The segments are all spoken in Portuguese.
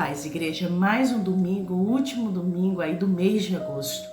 faz, igreja? Mais um domingo, o último domingo aí do mês de agosto.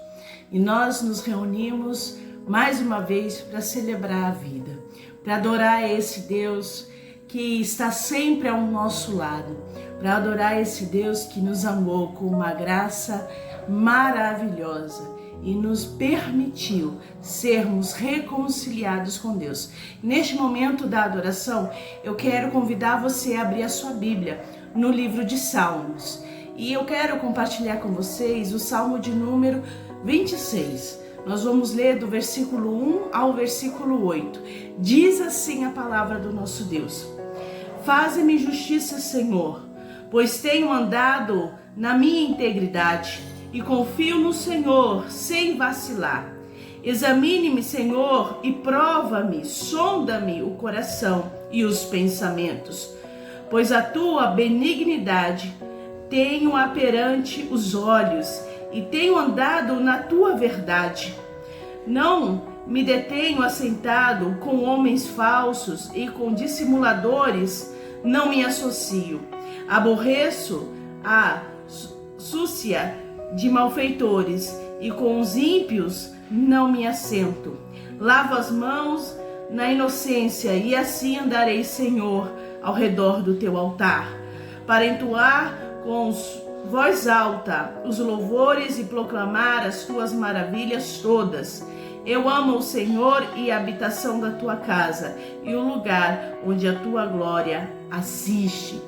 E nós nos reunimos mais uma vez para celebrar a vida, para adorar esse Deus que está sempre ao nosso lado, para adorar esse Deus que nos amou com uma graça maravilhosa e nos permitiu sermos reconciliados com Deus. Neste momento da adoração, eu quero convidar você a abrir a sua Bíblia no livro de Salmos. E eu quero compartilhar com vocês o Salmo de número 26. Nós vamos ler do versículo 1 ao versículo 8. Diz assim a palavra do nosso Deus: Faze-me justiça, Senhor, pois tenho andado na minha integridade e confio no Senhor sem vacilar. Examine-me, Senhor, e prova-me, sonda-me o coração e os pensamentos, pois a tua benignidade tenho-a perante os olhos e tenho andado na tua verdade. Não me detenho assentado com homens falsos e com dissimuladores não me associo. Aborreço a súcia de malfeitores e com os ímpios não me assento. Lavo as mãos na inocência e assim andarei, Senhor, ao redor do teu altar, para entoar com voz alta os louvores e proclamar as tuas maravilhas todas. Eu amo o Senhor e a habitação da tua casa e o lugar onde a tua glória assiste.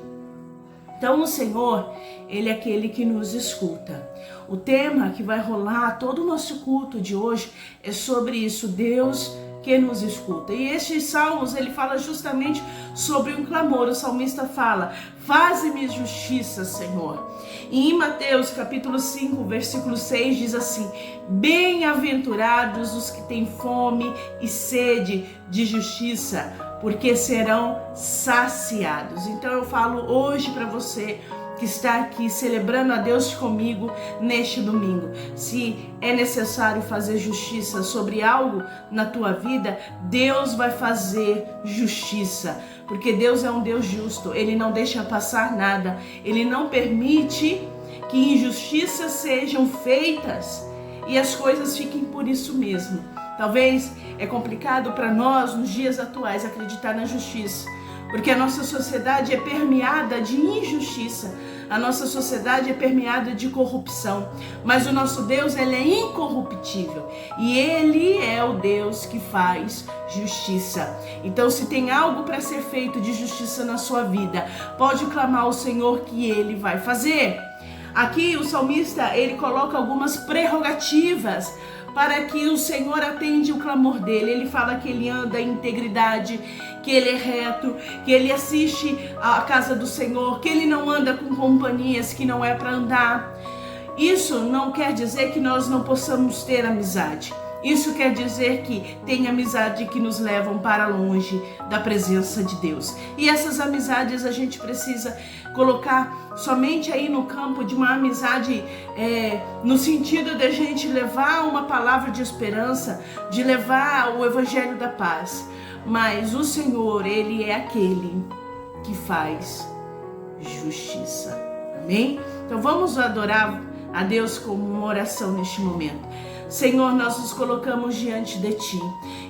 Então o Senhor, Ele é aquele que nos escuta. O tema que vai rolar todo o nosso culto de hoje é sobre isso, Deus que nos escuta. E estes salmos, ele fala justamente sobre um clamor. O salmista fala: faze-me justiça, Senhor. E em Mateus capítulo 5, versículo 6 diz assim: bem-aventurados os que têm fome e sede de justiça, porque serão saciados. Então eu falo hoje para você que está aqui celebrando a Deus comigo neste domingo. Se é necessário fazer justiça sobre algo na tua vida, Deus vai fazer justiça, porque Deus é um Deus justo. Ele não deixa passar nada, Ele não permite que injustiças sejam feitas e as coisas fiquem por isso mesmo. Talvez é complicado para nós nos dias atuais acreditar na justiça, porque a nossa sociedade é permeada de injustiça, a nossa sociedade é permeada de corrupção, mas o nosso Deus, ele é incorruptível e ele é o Deus que faz justiça. Então, se tem algo para ser feito de justiça na sua vida, pode clamar ao Senhor que ele vai fazer. Aqui o salmista, ele coloca algumas prerrogativas para que o Senhor atende o clamor dele. Ele fala que ele anda em integridade, que ele é reto, que ele assiste à casa do Senhor, que ele não anda com companhias que não é para andar. Isso não quer dizer que nós não possamos ter amizade. Isso quer dizer que tem amizade que nos levam para longe da presença de Deus. E essas amizades a gente precisa colocar somente aí no campo de uma amizade no sentido de a gente levar uma palavra de esperança, de levar o evangelho da paz. Mas o Senhor, ele é aquele que faz justiça. Amém? Então vamos adorar a Deus com uma oração neste momento. Senhor, nós nos colocamos diante de Ti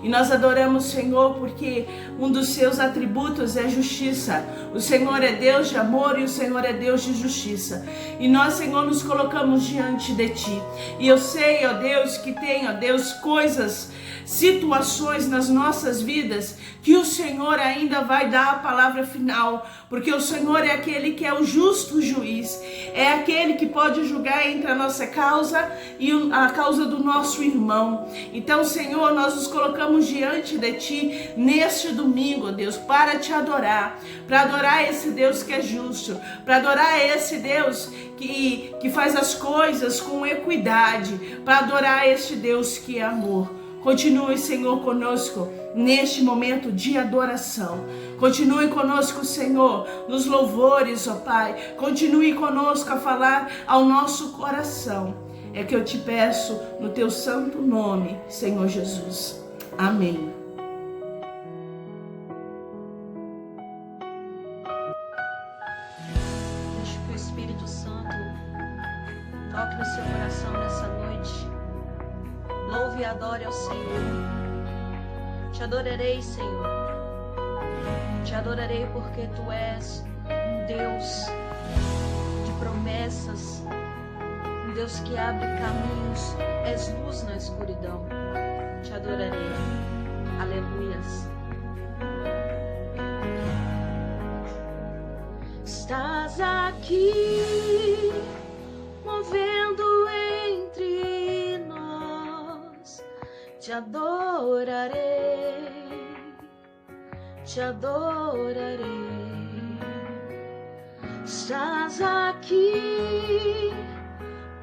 e nós adoramos, Senhor, porque um dos seus atributos é justiça. O Senhor é Deus de amor e o Senhor é Deus de justiça. E nós, Senhor, nos colocamos diante de Ti. E eu sei, ó Deus, que tem, ó Deus, coisas, situações nas nossas vidas que o Senhor ainda vai dar a palavra final, porque o Senhor é aquele que é o justo juiz, é aquele que pode julgar entre a nossa causa e a causa do nosso irmão. Então, Senhor, nós nos colocamos diante de Ti neste domingo, Deus, para Te adorar, para adorar esse Deus que é justo, para adorar esse Deus que faz as coisas com equidade, para adorar este Deus que é amor. Continue, Senhor, conosco neste momento de adoração. Continue conosco, Senhor, nos louvores, ó Pai. Continue conosco a falar ao nosso coração. É que eu te peço no Teu santo nome, Senhor Jesus. Amém. Deixa que o Espírito louve e adore ao Senhor. Te adorarei, Senhor. Te adorarei porque Tu és um Deus de promessas, um Deus que abre caminhos, és luz na escuridão. Te adorarei. Aleluias. Estás aqui, movendo entre nós. Te adorarei, te adorarei. Estás aqui,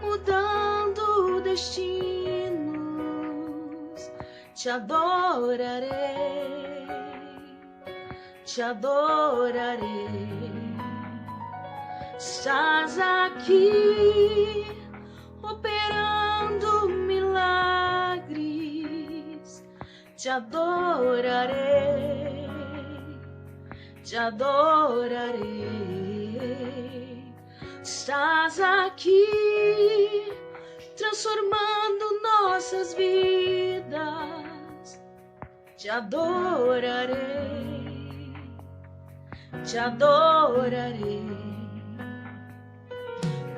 mudando destinos. Te adorarei, te adorarei. Estás aqui, operando milagres. Te adorarei, te adorarei. Estás aqui, transformando nossas vidas. Te adorarei, te adorarei.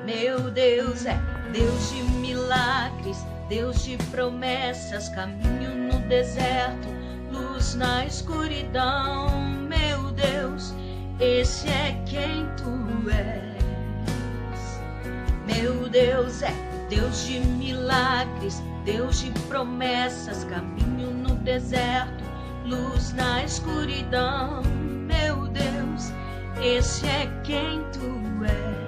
Meu Deus é Deus de milagres, Deus de promessas, caminho no deserto, luz na escuridão. Meu Deus, esse é quem Tu és. Meu Deus é Deus de milagres, Deus de promessas, caminho no deserto, luz na escuridão. Meu Deus, esse é quem Tu és.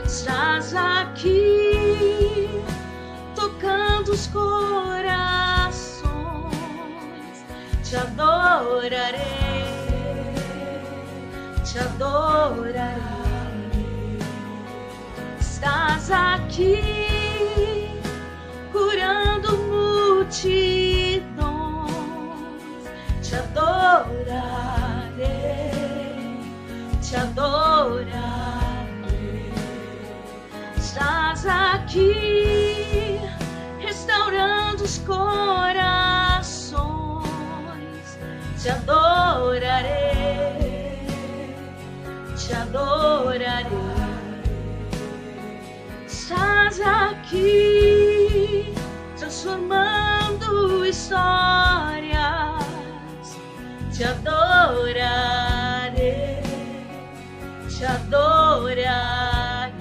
Estás aqui, tocando os corações. Te adorarei, te adorarei. Estás aqui, curando multidões. Te adorarei, te adorarei. Estás aqui, restaurando os corações. Te adorarei, te adorarei. Estás aqui, transformando histórias. Te adorarei, te adorarei.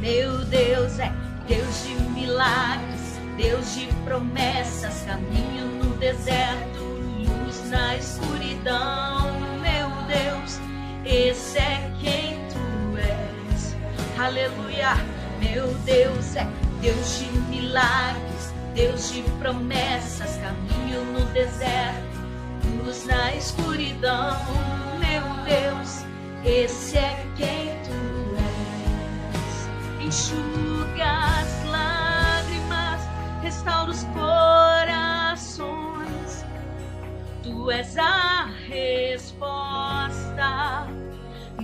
Meu Deus é Deus de milagres, Deus de promessas, caminho no deserto, luz na escuridão. Meu Deus, esse é quem Tu és. Aleluia. Meu Deus é Deus de milagres, Deus de promessas, caminho no deserto, luz na escuridão. Meu Deus, esse é quem Tu és. Enxuga as lágrimas, restaura os corações. Tu és a resposta,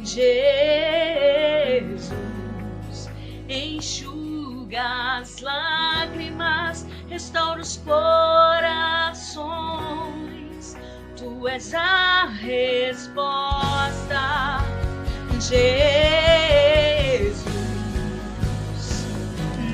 Jesus. Enxuga as lágrimas, restaura os corações. Tu és a resposta, Jesus.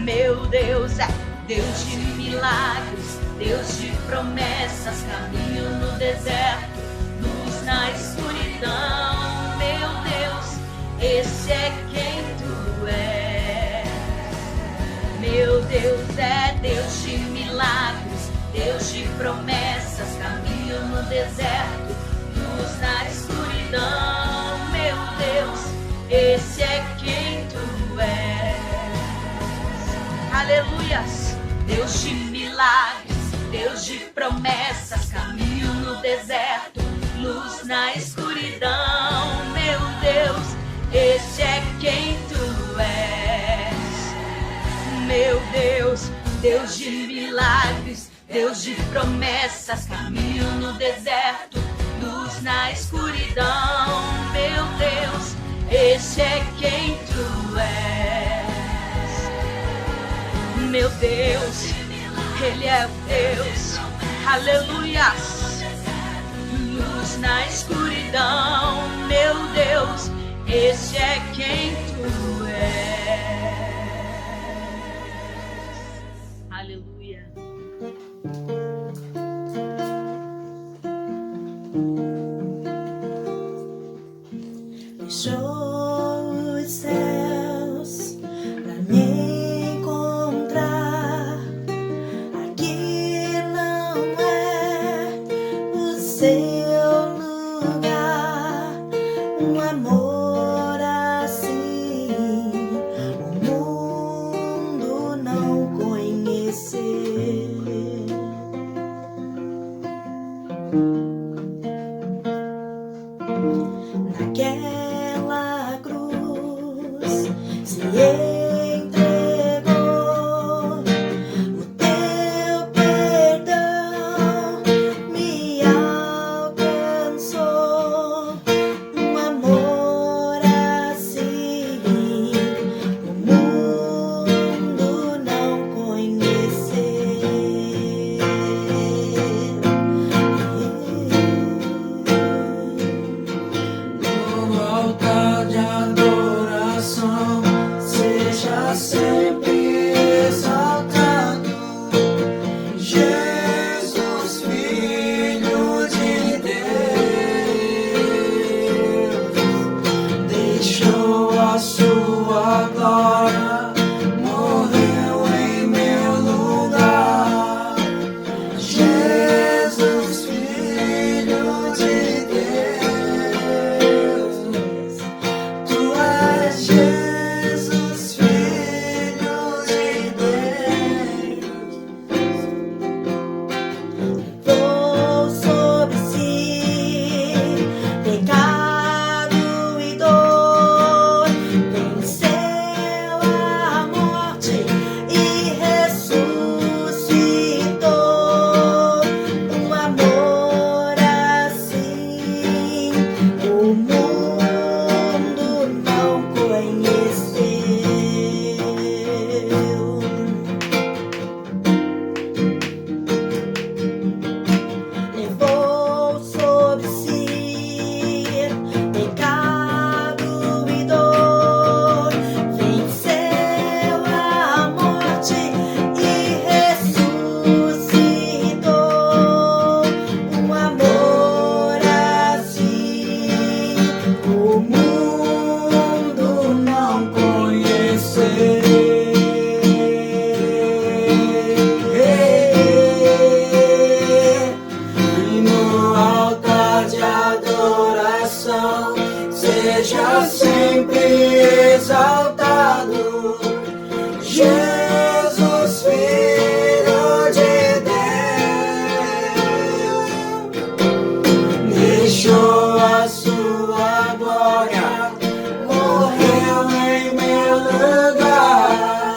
Meu Deus é Deus de milagres, Deus de promessas, caminho no deserto, luz na escuridão. Meu Deus, esse é quem Tu és. Meu Deus é Deus de milagres, Deus de promessas, caminho no deserto, luz na escuridão. Meu Deus, esse é quem Tu és. Aleluias. Deus de milagres, Deus de promessas, caminho no deserto, luz na escuridão. Meu Deus, esse é quem Tu és. Meu Deus, Deus de milagres, Deus de promessas, caminho no deserto, luz na escuridão. Meu Deus, esse é quem Tu és. meu Deus, Ele é o Deus, aleluia. Luz na escuridão, meu Deus, esse é quem tu és. Aleluia. Deixou os céus pra me encontrar. Aqui não é o seu lugar. Um amor assim o mundo não conheceu. Naquela cruz se entregou, o teu perdão me alcançou. Um amor assim o mundo não conheceu. No altar de adoração, seja sempre exaltado, Jesus, Filho de Deus. Deixou a sua glória, morreu em meu lugar. Jesus, Filho de Deus. Tu és Jesus, Filho de Deus. Levou sobre si pecado e dor, venceu a morte e ressuscitou. Um amor assim o mundo não conheceu. Levou sobre si pecado e dor, venceu a morte e ressuscitou. Um amor assim o mundo não conheceu. E no altar de adoração, seja sempre exaltado, Jesus, Filho de Deus. Deixou a sua glória, morreu em meu lugar.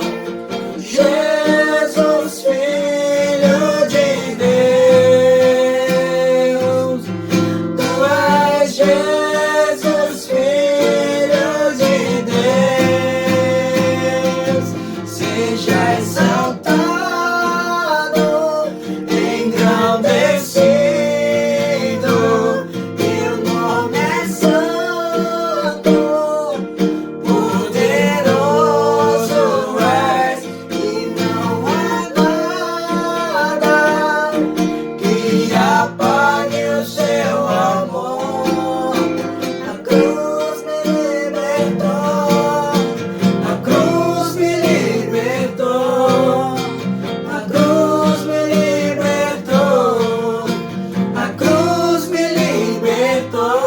Jesus, Filho de Deus. Tu és Jesus, Filho de Deus. Seja exaltado, engrandecido. Teu nome é santo, poderoso és, e não há nada que apague o seu amor. A cruz me libertou, a cruz me libertou, a cruz me libertou, a cruz me libertou.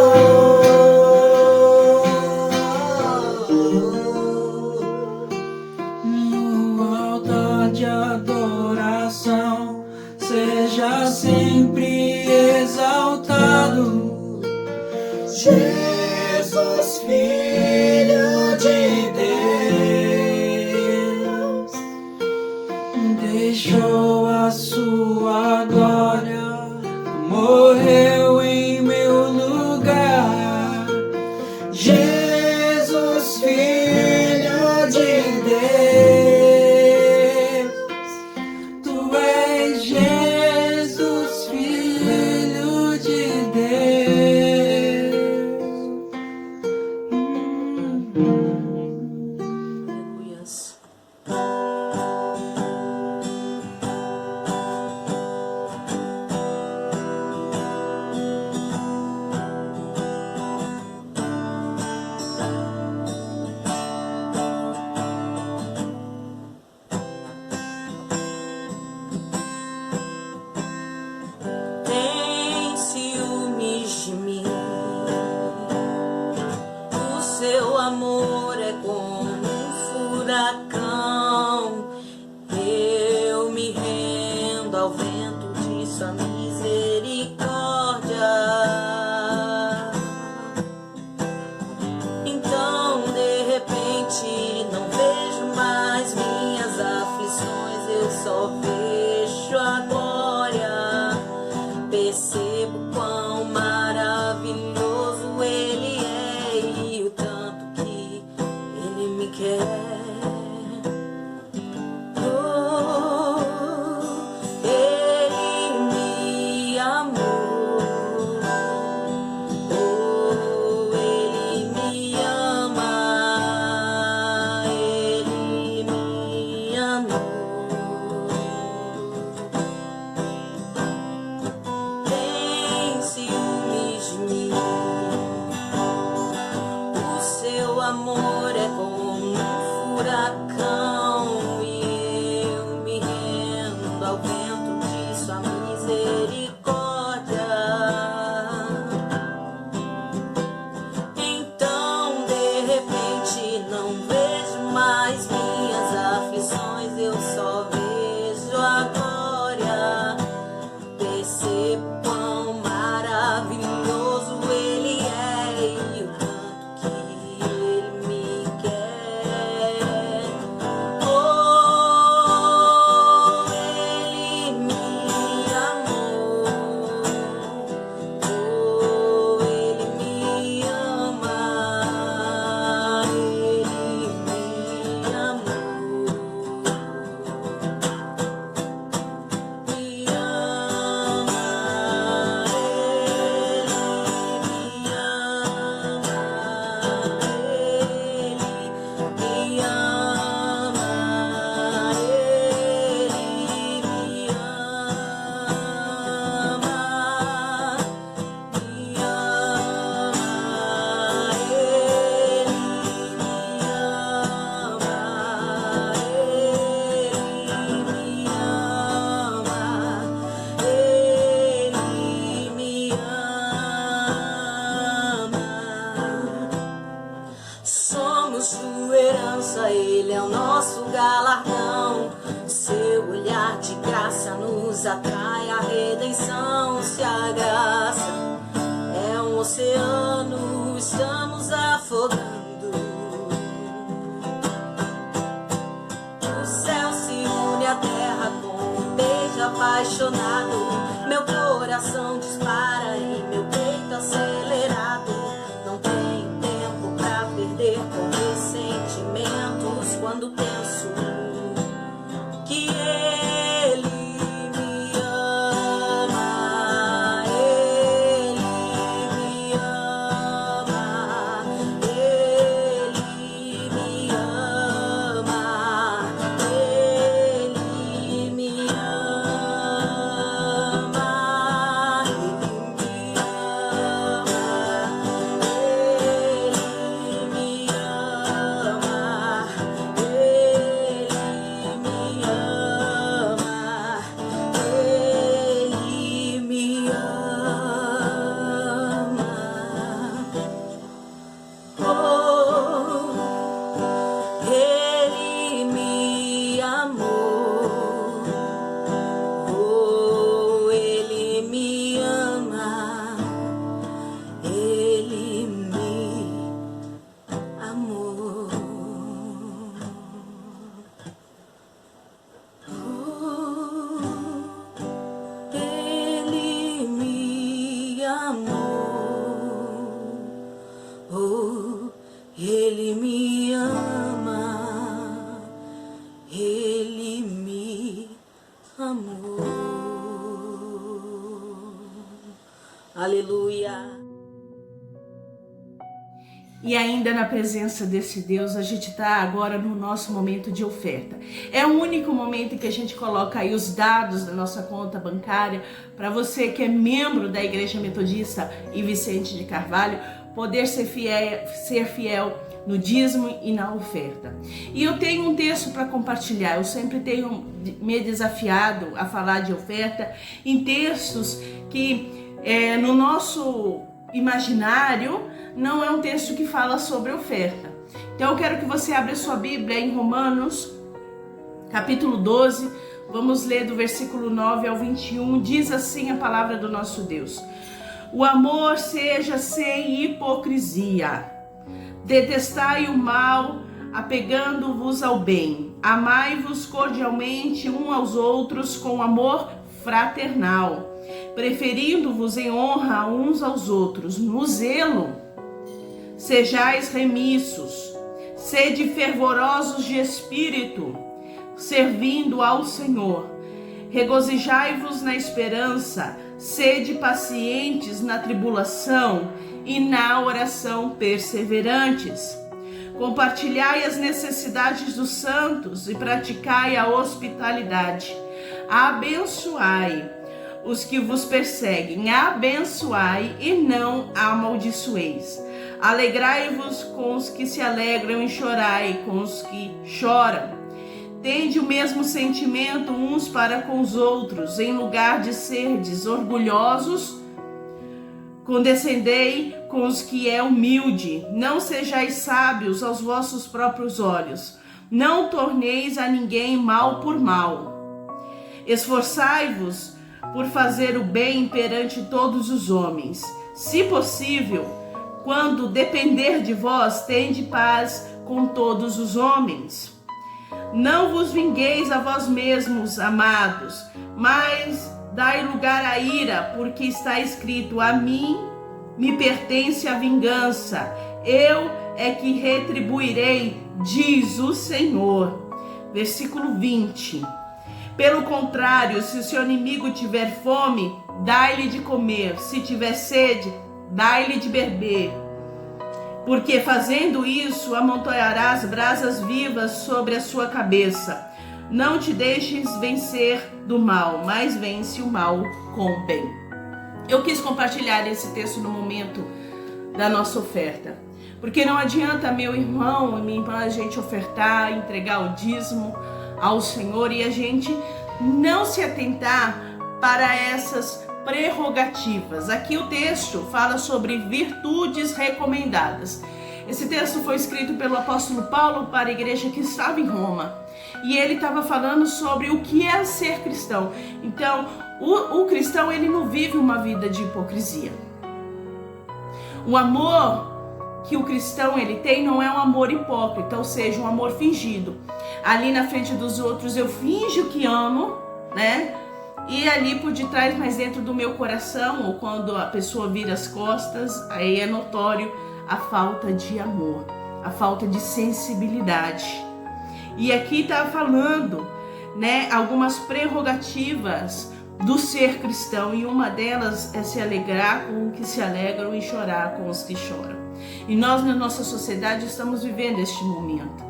No altar de adoração, seja sempre exaltado, Jesus, Filho de Deus. Deixou a sua glória, morreu em meu lugar. Jesus, Filho de Deus. ao vento de sua misericórdia. Então de repente não vejo mais minhas aflições, eu só vejo a glória. Percebo quão maravilhoso Ele é e o tanto que Ele me quer. Amor é como um furacão e eu me rendo ao vento de sua misericórdia. Então de repente não vejo mais minhas aflições, eu só vejo a glória. Percebo quão maravilhoso Ele é e o tanto que Ele é o nosso galardão, seu olhar de graça nos atrai à redenção. Se a graça é um oceano, estamos afogando. O céu se une à terra com um beijo apaixonado. Meu coração dispara e meu peito acelerado. Não tenho tempo pra perder com ressentimentos quando penso que Ele me ama, Ele me ama, Ele me ama, Ele me ama, Aleluia. E ainda na presença desse Deus, a gente está agora no nosso momento de oferta. É o único momento em que a gente coloca aí os dados da nossa conta bancária para você que é membro da Igreja Metodista e Vicente de Carvalho poder ser fiel no dízimo e na oferta. E eu tenho um texto para compartilhar. Eu sempre tenho me desafiado a falar de oferta em textos que no nosso imaginário não é um texto que fala sobre oferta. Então eu quero que você abra sua Bíblia em Romanos, capítulo 12, Vamos ler do versículo 9 ao 21, diz assim a palavra do nosso Deus. O amor seja sem hipocrisia. Detestai o mal, apegando-vos ao bem. Amai-vos cordialmente uns aos outros com amor fraternal, preferindo-vos em honra uns aos outros. No zelo, sejais remissos, sede fervorosos de espírito, servindo ao Senhor. Regozijai-vos na esperança, sede pacientes na tribulação e na oração perseverantes. Compartilhai as necessidades dos santos e praticai a hospitalidade. Abençoai os que vos perseguem, abençoai e não amaldiçoeis. Alegrai-vos com os que se alegram e chorai com os que choram. Tende o mesmo sentimento uns para com os outros, em lugar de serdes orgulhosos, condescendei com os que é humilde. Não sejais sábios aos vossos próprios olhos. Não torneis a ninguém mal por mal. Esforçai-vos por fazer o bem perante todos os homens. Se possível, quando depender de vós, tende paz com todos os homens. Não vos vingueis a vós mesmos, amados, mas dai lugar à ira, porque está escrito: a mim me pertence a vingança, eu é que retribuirei, diz o Senhor. Versículo 20. Pelo contrário, se o seu inimigo tiver fome, dai-lhe de comer, se tiver sede, dai-lhe de beber. Porque fazendo isso, amontoarás brasas vivas sobre a sua cabeça. Não te deixes vencer do mal, mas vence o mal com o bem. Eu quis compartilhar esse texto no momento da nossa oferta. Porque não adianta, meu irmão e minha irmã, a gente ofertar, entregar o dízimo ao Senhor e a gente não se atentar para essas prerrogativas. Aqui o texto fala sobre virtudes recomendadas. Esse texto foi escrito pelo apóstolo Paulo para a igreja que estava em Roma. E ele estava falando sobre o que é ser cristão. Então, o cristão, ele não vive uma vida de hipocrisia. O amor que o cristão ele tem não é um amor hipócrita, ou seja, um amor fingido. Ali na frente dos outros eu finjo que amo, né? E ali por detrás, mas dentro do meu coração, ou quando a pessoa vira as costas, aí é notório a falta de amor, a falta de sensibilidade. E aqui está falando, né, algumas prerrogativas do ser cristão, e uma delas é se alegrar com os que se alegram e chorar com os que choram. E nós na nossa sociedade estamos vivendo este momento,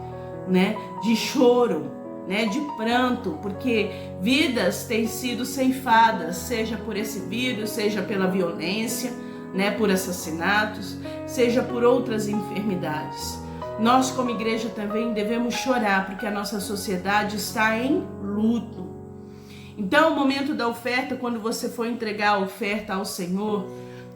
né, de choro, né, de pranto, porque vidas têm sido ceifadas, seja por esse vírus, seja pela violência, né, por assassinatos, seja por outras enfermidades. Nós como igreja também devemos chorar, porque a nossa sociedade está em luto. Então o momento da oferta, quando você for entregar a oferta ao Senhor,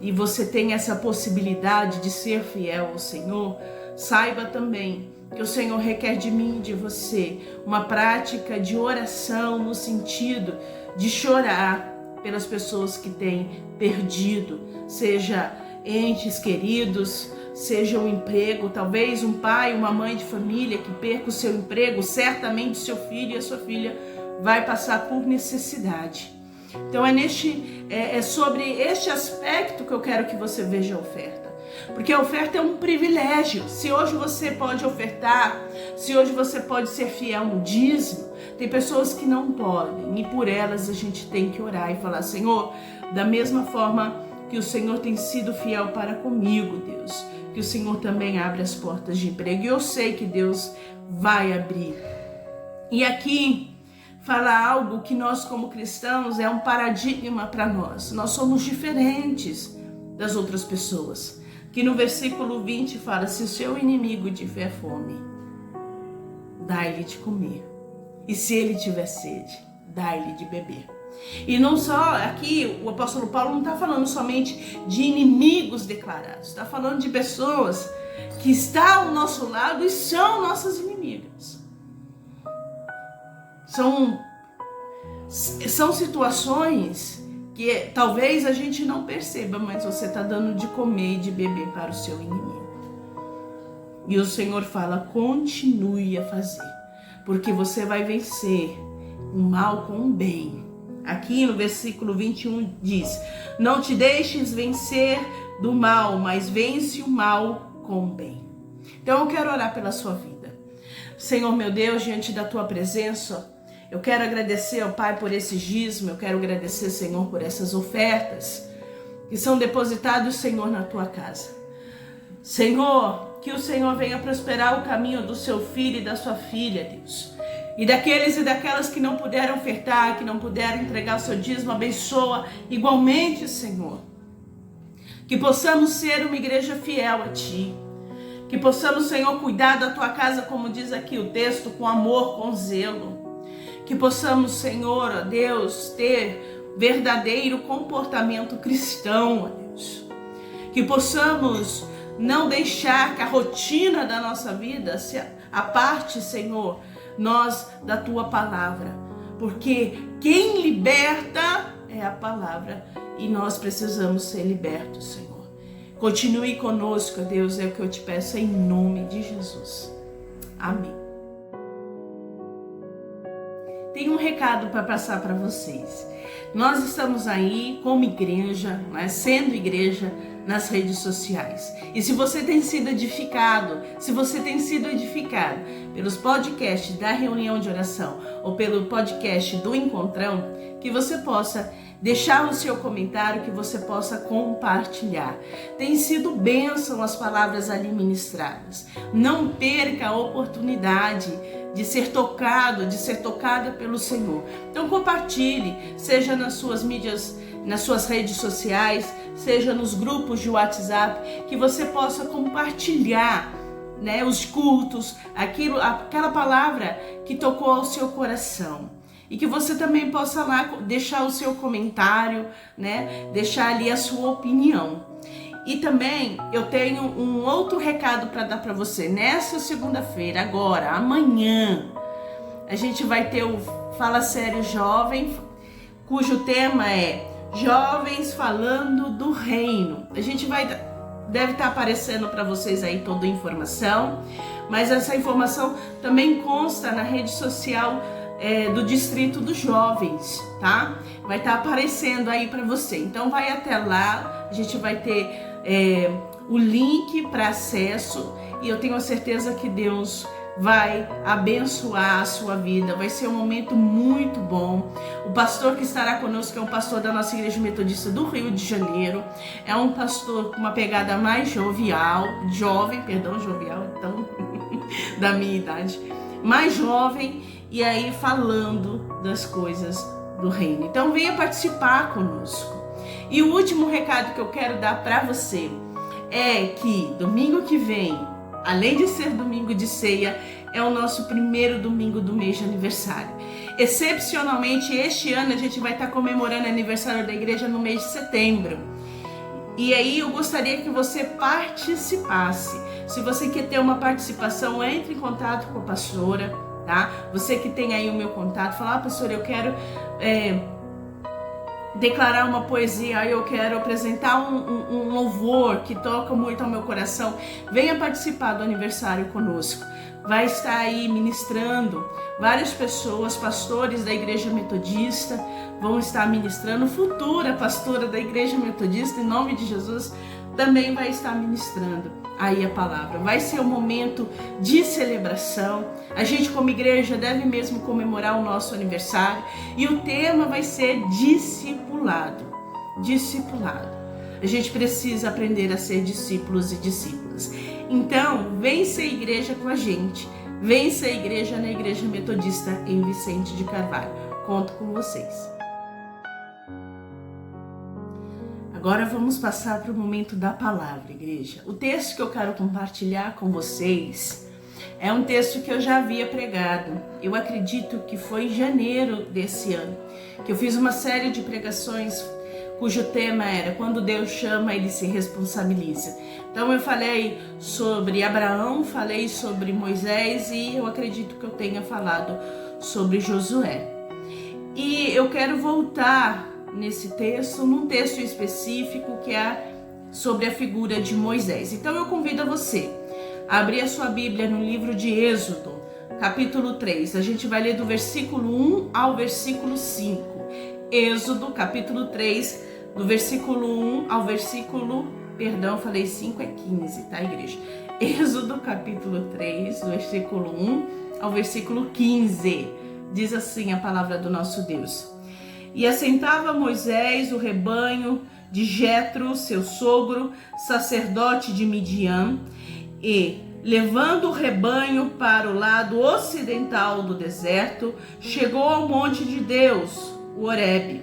e você tem essa possibilidade de ser fiel ao Senhor, saiba também que o Senhor requer de mim e de você uma prática de oração no sentido de chorar pelas pessoas que têm perdido, seja entes queridos, seja um emprego, talvez um pai, uma mãe de família que perca o seu emprego, certamente seu filho e a sua filha vai passar por necessidade. Então é sobre este aspecto que eu quero que você veja a oferta. Porque a oferta é um privilégio. Se hoje você pode ofertar, se hoje você pode ser fiel no dízimo, tem pessoas que não podem. E por elas a gente tem que orar e falar: Senhor, da mesma forma que o Senhor tem sido fiel para comigo, Deus, que o Senhor também abre as portas de emprego. E eu sei que Deus vai abrir. E aqui fala algo que nós como cristãos é um paradigma para nós. Nós somos diferentes das outras pessoas. Que no versículo 20 fala: se o seu inimigo tiver fome, dai-lhe de comer. E se ele tiver sede, dai-lhe de beber. E não só aqui, o apóstolo Paulo não está falando somente de inimigos declarados. Está falando de pessoas que estão ao nosso lado e são nossas inimigas. São São situações que talvez a gente não perceba, mas você está dando de comer e de beber para o seu inimigo. E o Senhor fala, continue a fazer, porque você vai vencer o mal com o bem. Aqui no versículo 21 diz, não te deixes vencer do mal, mas vence o mal com o bem. Então eu quero orar pela sua vida. Senhor meu Deus, diante da tua presença, eu quero agradecer ao Pai por esse dízimo, eu quero agradecer, Senhor, por essas ofertas que são depositadas, Senhor, na tua casa. Senhor, que o Senhor venha prosperar o caminho do seu filho e da sua filha, Deus. E daqueles e daquelas que não puderam ofertar, que não puderam entregar o seu dízimo, abençoa igualmente, Senhor. Que possamos ser uma igreja fiel a Ti. Que possamos, Senhor, cuidar da Tua casa, como diz aqui o texto, com amor, com zelo. Que possamos, Senhor, ó Deus, ter verdadeiro comportamento cristão, ó Deus. Que possamos não deixar que a rotina da nossa vida se aparte, Senhor, nós da Tua palavra. Porque quem liberta é a palavra e nós precisamos ser libertos, Senhor. Continue conosco, Deus, é o que eu te peço em nome de Jesus. Amém. Tem um recado para passar para vocês. Nós estamos aí como igreja, né, sendo igreja nas redes sociais. E se você tem sido edificado, pelos podcasts da reunião de oração ou pelo podcast do Encontrão, que você possa deixar o seu comentário, que você possa compartilhar. Tem sido bênção as palavras ali ministradas. Não perca a oportunidade de ser tocado, de ser tocada pelo Senhor. Então compartilhe, seja nas suas mídias, nas suas redes sociais, seja nos grupos de WhatsApp, que você possa compartilhar, né, os cultos, aquela palavra que tocou ao seu coração. E que você também possa lá deixar o seu comentário, né? Deixar ali a sua opinião. E também eu tenho um outro recado para dar para você. Nessa segunda-feira, agora, amanhã, a gente vai ter o Fala Sério Jovem, cujo tema é Jovens Falando do Reino. A gente deve estar aparecendo para vocês aí toda a informação, mas essa informação também consta na rede social do Distrito dos Jovens, tá? Vai estar aparecendo aí para você. Então vai até lá, a gente vai ter o link para acesso e eu tenho a certeza que Deus vai abençoar a sua vida. Vai ser um momento muito bom. O pastor que estará conosco é um pastor da nossa Igreja Metodista do Rio de Janeiro. É um pastor com uma pegada mais jovial, então da minha idade, mais jovem. E aí falando das coisas do reino. Então venha participar conosco. E o último recado que eu quero dar para você é que domingo que vem, além de ser domingo de ceia, é o nosso primeiro domingo do mês de aniversário. Excepcionalmente, este ano a gente vai estar comemorando o aniversário da igreja no mês de setembro. E aí eu gostaria que você participasse. Se você quer ter uma participação, entre em contato com a pastora. Tá? Você que tem aí o meu contato, fala, pastor, eu quero declarar uma poesia, eu quero apresentar um louvor que toca muito ao meu coração. Venha participar do aniversário conosco. Vai estar aí ministrando várias pessoas, pastores da Igreja Metodista, vão estar ministrando, futura pastora da Igreja Metodista, em nome de Jesus, também vai estar ministrando aí a palavra. Vai ser um momento de celebração. A gente como igreja deve mesmo comemorar o nosso aniversário e o tema vai ser discipulado. Discipulado. A gente precisa aprender a ser discípulos e discípulas. Então, vem ser igreja com a gente. Vem ser igreja na Igreja Metodista em Vicente de Carvalho. Conto com vocês. Agora vamos passar para o momento da palavra, igreja. O texto que eu quero compartilhar com vocês é um texto que eu já havia pregado. Eu acredito que foi em janeiro desse ano, que eu fiz uma série de pregações cujo tema era Quando Deus chama, Ele se responsabiliza. Então eu falei sobre Abraão, falei sobre Moisés e eu acredito que eu tenha falado sobre Josué. E eu quero voltar nesse texto, num texto específico que é sobre a figura de Moisés. Então eu convido a você a abrir a sua Bíblia no livro de Êxodo, capítulo 3. A gente vai ler do versículo 1 ao versículo 5. Êxodo, capítulo 3, do versículo 1 ao versículo... Perdão, falei 5, é 15, tá, igreja? Êxodo, capítulo 3, do versículo 1 ao versículo 15. Diz assim a palavra do nosso Deus. E assentava Moisés o rebanho de Jetro, seu sogro, sacerdote de Midian, e, levando o rebanho para o lado ocidental do deserto, chegou ao monte de Deus, o Horebe.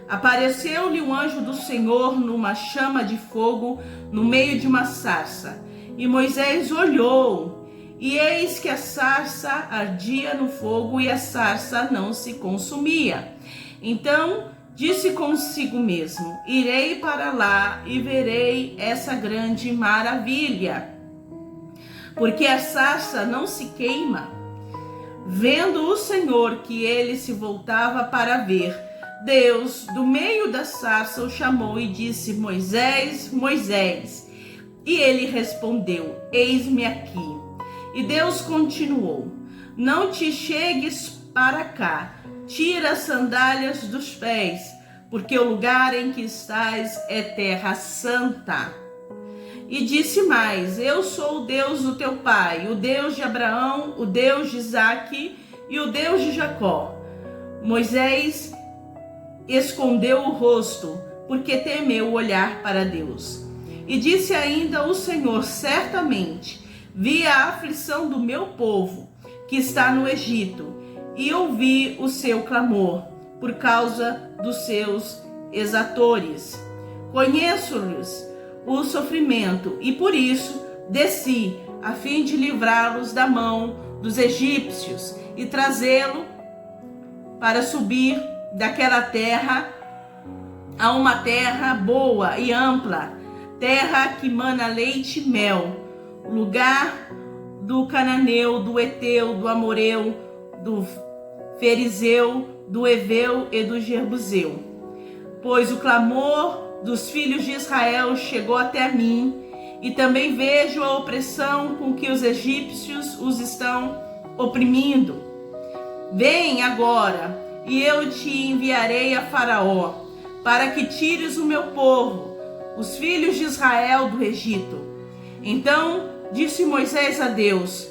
Apareceu-lhe um anjo do Senhor numa chama de fogo no meio de uma sarça. E Moisés olhou, e eis que a sarça ardia no fogo e a sarça não se consumia. Então disse consigo mesmo: irei para lá e verei essa grande maravilha, porque a sarça não se queima. Vendo o Senhor que ele se voltava para ver, Deus, do meio da sarça, o chamou e disse: Moisés, Moisés. E ele respondeu: eis-me aqui. E Deus continuou: não te chegues para cá, tira as sandálias dos pés, porque o lugar em que estás é terra santa. E disse mais: eu sou o Deus do teu pai, o Deus de Abraão, o Deus de Isaque e o Deus de Jacó. Moisés escondeu o rosto, porque temeu olhar para Deus. E disse ainda o Senhor: certamente vi a aflição do meu povo, que está no Egito, e ouvi o seu clamor, por causa dos seus exatores. Conheço-lhes o sofrimento, e por isso desci, a fim de livrá-los da mão dos egípcios, e trazê-lo para subir daquela terra a uma terra boa e ampla, terra que mana leite e mel, lugar do cananeu, do eteu, do amoreu, do ferizeu, do eveu e do jebuseu. Pois o clamor dos filhos de Israel chegou até mim, e também vejo a opressão com que os egípcios os estão oprimindo. Vem agora, e eu te enviarei a Faraó, para que tires o meu povo, os filhos de Israel, do Egito. Então disse Moisés a Deus: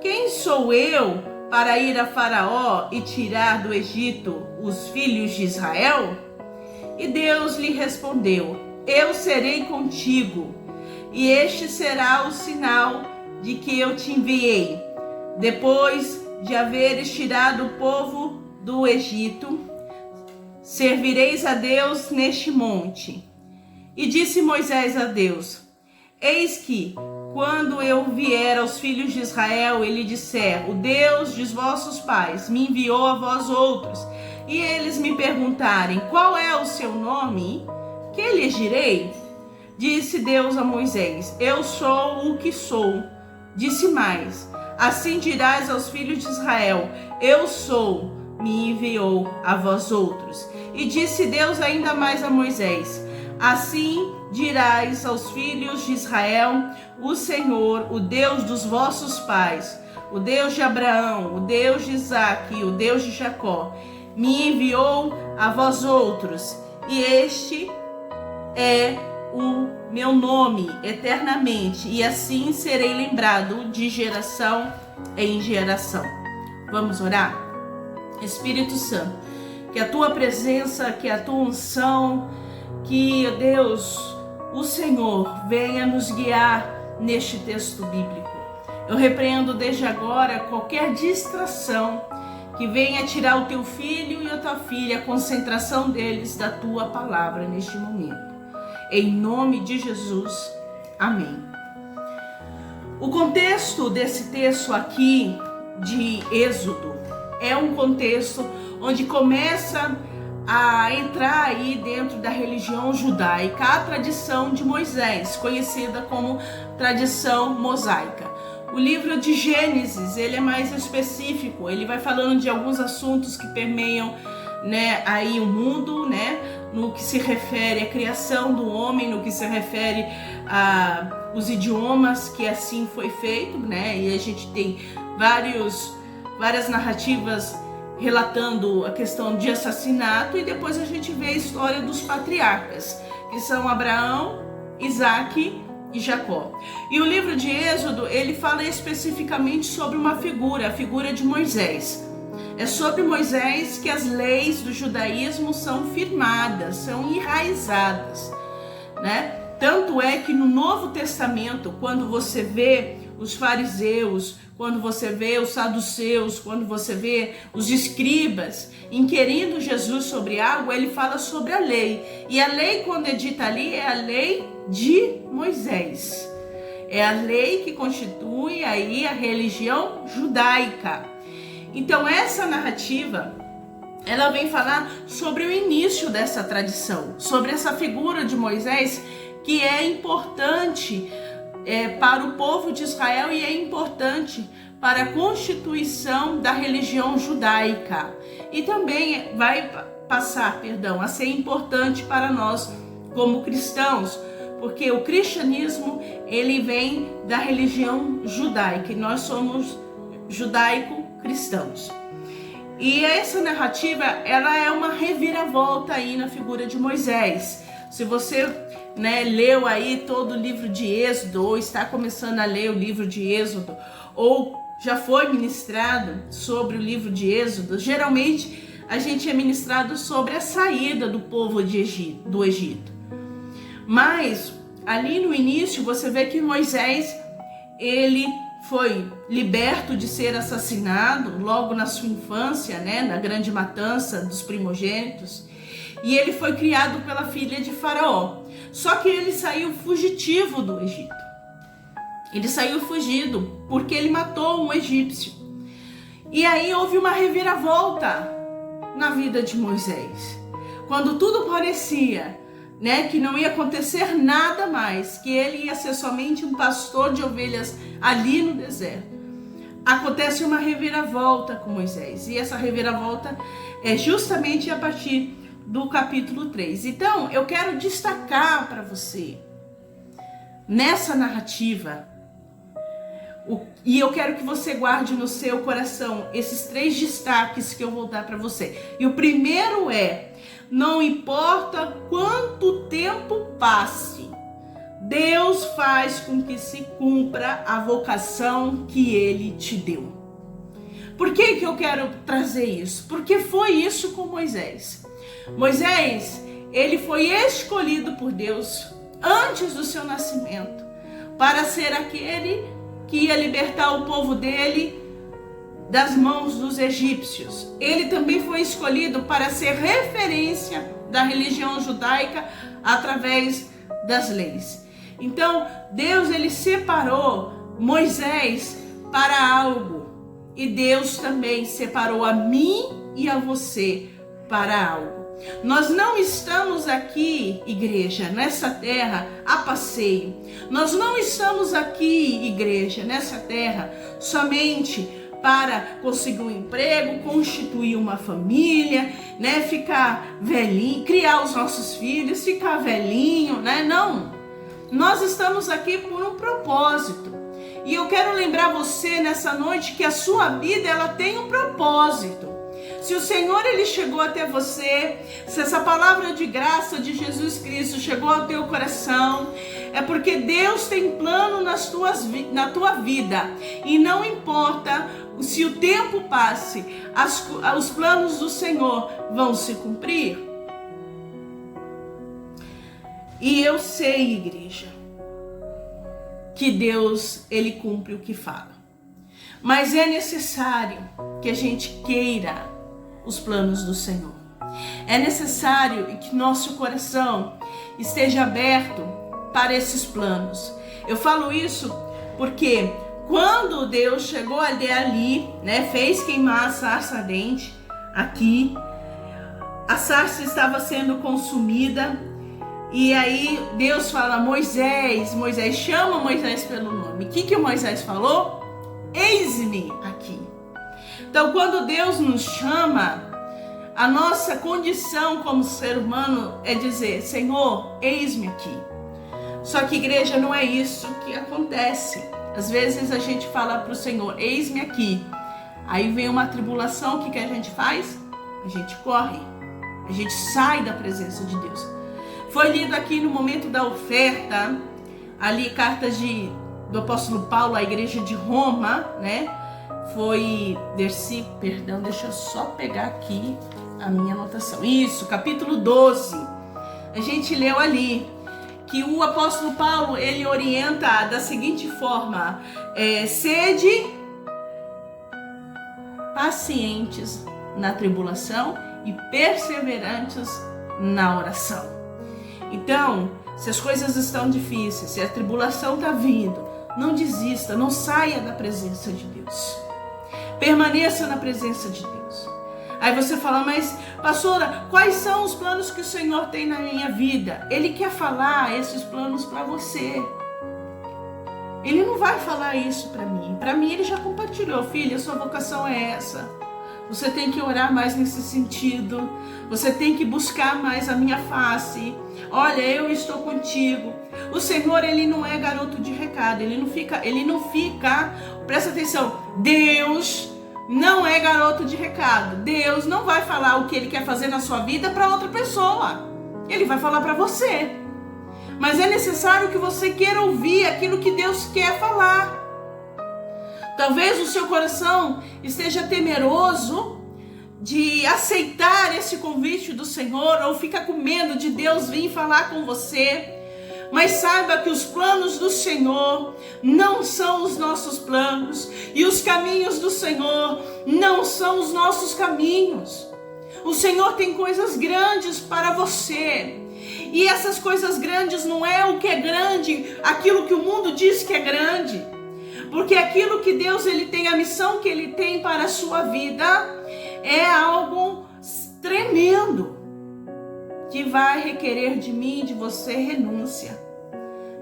quem sou eu para ir a Faraó e tirar do Egito os filhos de Israel? E Deus lhe respondeu: eu serei contigo, e este será o sinal de que eu te enviei. Depois de haveres tirado o povo do Egito, servireis a Deus neste monte. E disse Moisés a Deus: eis que, quando eu vier aos filhos de Israel e lhe disser: o Deus dos vossos pais me enviou a vós outros, e eles me perguntarem: qual é o seu nome? Que lhes direi? Disse Deus a Moisés: eu sou o que sou. Disse mais: assim dirás aos filhos de Israel: eu sou, me enviou a vós outros. E disse Deus ainda mais a Moisés: assim dirás aos filhos de Israel: o Senhor, o Deus dos vossos pais, o Deus de Abraão, o Deus de Isaque e o Deus de Jacó, me enviou a vós outros, e este é o meu nome eternamente, e assim serei lembrado de geração em geração. Vamos orar? Espírito Santo, que a tua presença, que a tua unção, que, Deus, o Senhor venha nos guiar neste texto bíblico. Eu repreendo desde agora qualquer distração que venha tirar o teu filho e a tua filha, a concentração deles da tua palavra neste momento. Em nome de Jesus, amém. O contexto desse texto aqui de Êxodo é um contexto onde começa a entrar aí dentro da religião judaica a tradição de Moisés, conhecida como tradição mosaica. O livro de Gênesis, ele é mais específico, ele vai falando de alguns assuntos que permeiam né, aí o mundo, né, no que se refere à criação do homem, no que se refere a os idiomas, que assim foi feito, né? E a gente tem várias narrativas relatando a questão de assassinato, e depois a gente vê a história dos patriarcas, que são Abraão, Isaac e Jacó. E o livro de Êxodo, ele fala especificamente sobre uma figura, a figura de Moisés. É sobre Moisés que as leis do judaísmo são firmadas, são enraizadas, né? Tanto é que no Novo Testamento, quando você vê os fariseus, quando você vê os saduceus, quando você vê os escribas inquirindo Jesus sobre algo, ele fala sobre a lei. E a lei, quando é dita ali, é a lei de Moisés. É a lei que constitui aí a religião judaica. Então essa narrativa, ela vem falar sobre o início dessa tradição, sobre essa figura de Moisés, que é importante para o povo de Israel e é importante para a constituição da religião judaica. E também vai passar, a ser importante para nós como cristãos, porque o cristianismo, ele vem da religião judaica e nós somos judaico-cristãos. E essa narrativa, ela é uma reviravolta aí na figura de Moisés. Se você, né, leu aí todo o livro de Êxodo, ou está começando a ler o livro de Êxodo, ou já foi ministrado sobre o livro de Êxodo, geralmente a gente é ministrado sobre a saída do povo do Egito. Mas ali no início você vê que Moisés, ele foi liberto de ser assassinado logo na sua infância, né, na grande matança dos primogênitos. E ele foi criado pela filha de Faraó. Só que ele saiu fugitivo do Egito. Ele saiu fugido porque ele matou um egípcio. E aí houve uma reviravolta na vida de Moisés. Quando tudo parecia, né, que não ia acontecer nada mais, que ele ia ser somente um pastor de ovelhas ali no deserto, acontece uma reviravolta com Moisés. E essa reviravolta é justamente a partir do capítulo 3. Então, eu quero destacar para você, nessa narrativa, e eu quero que você guarde no seu coração esses 3 destaques que eu vou dar para você. E o primeiro é: não importa quanto tempo passe, Deus faz com que se cumpra a vocação que Ele te deu. Por que eu quero trazer isso? Porque foi isso com Moisés. Moisés, ele foi escolhido por Deus antes do seu nascimento para ser aquele que ia libertar o povo dele das mãos dos egípcios. Ele também foi escolhido para ser referência da religião judaica através das leis. Então, Deus, ele separou Moisés para algo, e Deus também separou a mim e a você para algo. Nós não estamos aqui, igreja, nessa terra a passeio. Nós não estamos aqui, igreja, nessa terra somente para conseguir um emprego, constituir uma família, né, ficar velhinho, criar os nossos filhos, ficar velhinho, né? Não. Nós estamos aqui por um propósito. E eu quero lembrar você nessa noite que a sua vida, ela tem um propósito. Se o Senhor, ele chegou até você, se essa palavra de graça de Jesus Cristo chegou ao teu coração, é porque Deus tem plano na tua vida. E não importa se o tempo passe, os planos do Senhor vão se cumprir. E eu sei, igreja, que Deus, ele cumpre o que fala. Mas é necessário que a gente queira os planos do Senhor. É necessário que nosso coração esteja aberto para esses planos. Eu falo isso porque quando Deus chegou ali, né, fez queimar a sarça ardente aqui, a sarça estava sendo consumida, e aí Deus fala: Moisés, chama Moisés pelo nome. O que Moisés falou? Eis-me aqui. Então, quando Deus nos chama, A nossa condição como ser humano é dizer: Senhor, eis-me aqui. Só que, igreja, não é isso que acontece. Às vezes a gente fala para o Senhor: eis-me aqui. Aí vem uma tribulação, o que a gente faz? A gente corre, a gente sai da presença de Deus. Foi lido aqui no momento da oferta, ali cartas do apóstolo Paulo à igreja de Roma, né? Foi versículo, perdão, deixa eu só pegar aqui a minha anotação. Isso, capítulo 12. A gente leu ali que o apóstolo Paulo, ele orienta da seguinte forma: sede pacientes na tribulação e perseverantes na oração. Então, se as coisas estão difíceis, se a tribulação está vindo, não desista, não saia da presença de Deus. Permaneça na presença de Deus. Aí você fala: mas pastora, quais são os planos que o Senhor tem na minha vida? Ele quer falar esses planos para você. Ele não vai falar isso para mim. Para mim ele já compartilhou: filha, sua vocação é essa. Você tem que orar mais nesse sentido. Você tem que buscar mais a minha face. Olha, eu estou contigo. O Senhor, ele não é garoto de recado. Ele não fica, presta atenção, Deus não é garoto de recado. Deus não vai falar o que ele quer fazer na sua vida para outra pessoa. Ele vai falar para você. Mas é necessário que você queira ouvir aquilo que Deus quer falar. Talvez o seu coração esteja temeroso de aceitar esse convite do Senhor, ou fica com medo de Deus vir falar com você. Mas saiba que os planos do Senhor não são os nossos planos, e os caminhos do Senhor não são os nossos caminhos. O Senhor tem coisas grandes para você, e essas coisas grandes não é o que é grande, aquilo que o mundo diz que é grande, porque aquilo que Deus ele tem, a missão que ele tem para a sua vida é algo tremendo, que vai requerer de mim e de você renúncia,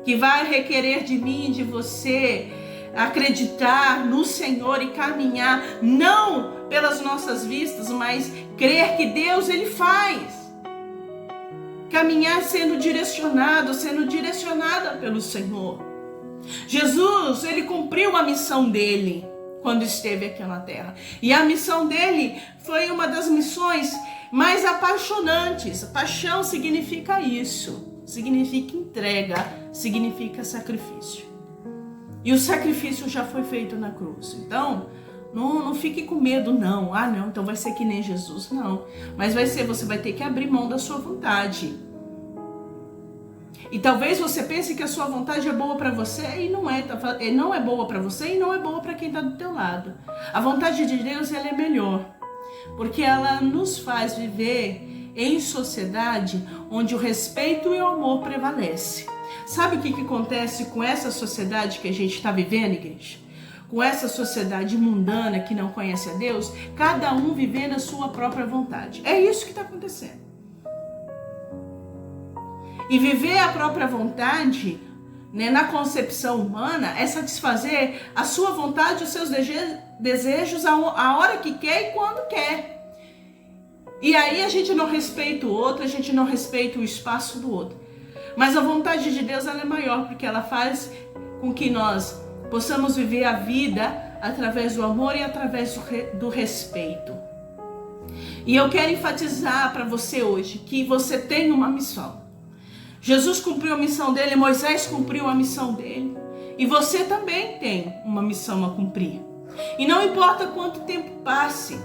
que vai requerer de mim e de você acreditar no Senhor e caminhar, não pelas nossas vistas, mas crer que Deus ele faz. Caminhar sendo direcionada pelo Senhor. Jesus, ele cumpriu a missão dele quando esteve aqui na terra. E a missão dele foi uma das missões mais apaixonantes. Paixão significa isso. Significa entrega, significa sacrifício. E o sacrifício já foi feito na cruz. Então, não fique com medo, não. Ah, não, então vai ser que nem Jesus. Não. Mas você vai ter que abrir mão da sua vontade. E talvez você pense que a sua vontade é boa para você e não é boa para você e não é boa para quem está do teu lado. A vontade de Deus ela é melhor, porque ela nos faz viver em sociedade onde o respeito e o amor prevalece. Sabe o que acontece com essa sociedade que a gente está vivendo, igreja? Com essa sociedade mundana que não conhece a Deus, cada um vivendo a sua própria vontade. É isso que está acontecendo. E viver a própria vontade, né, na concepção humana, é satisfazer a sua vontade, os seus desejos a hora que quer e quando quer. E aí a gente não respeita o outro, a gente não respeita o espaço do outro. Mas a vontade de Deus ela é maior, porque ela faz com que nós possamos viver a vida através do amor e através do respeito. E eu quero enfatizar para você hoje que você tem uma missão. Jesus cumpriu a missão dele, Moisés cumpriu a missão dele. E você também tem uma missão a cumprir. E não importa quanto tempo passe,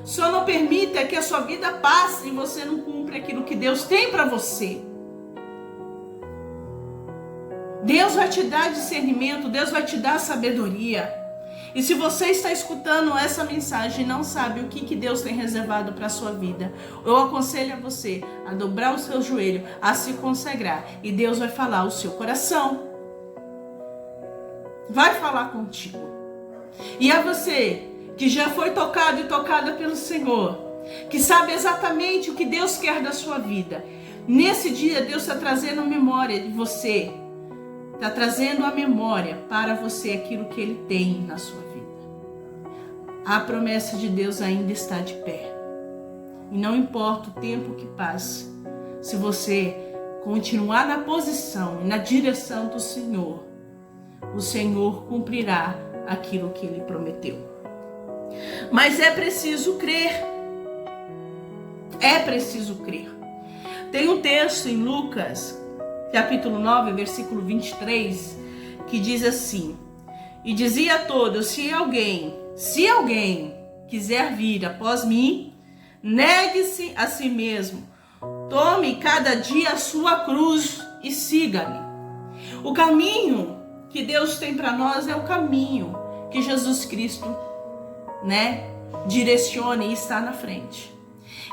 só não permita que a sua vida passe e você não cumpra aquilo que Deus tem para você. Deus vai te dar discernimento, Deus vai te dar sabedoria. E se você está escutando essa mensagem e não sabe o que Deus tem reservado para a sua vida, eu aconselho a você a dobrar o seu joelho, a se consagrar. E Deus vai falar ao seu coração. Vai falar contigo. E a você que já foi tocado e tocada pelo Senhor, que sabe exatamente o que Deus quer da sua vida, nesse dia Deus está trazendo a memória de você. Está trazendo a memória para você aquilo que Ele tem na sua vida. A promessa de Deus ainda está de pé. E não importa o tempo que passe, se você continuar na posição e na direção do Senhor, o Senhor cumprirá aquilo que Ele prometeu. Mas é preciso crer. É preciso crer. Tem um texto em Lucas, capítulo 9, versículo 23, que diz assim: e dizia a todos: se alguém quiser vir após mim, negue-se a si mesmo, tome cada dia a sua cruz e siga-me. O caminho que Deus tem para nós é o caminho que Jesus Cristo, direciona e está na frente.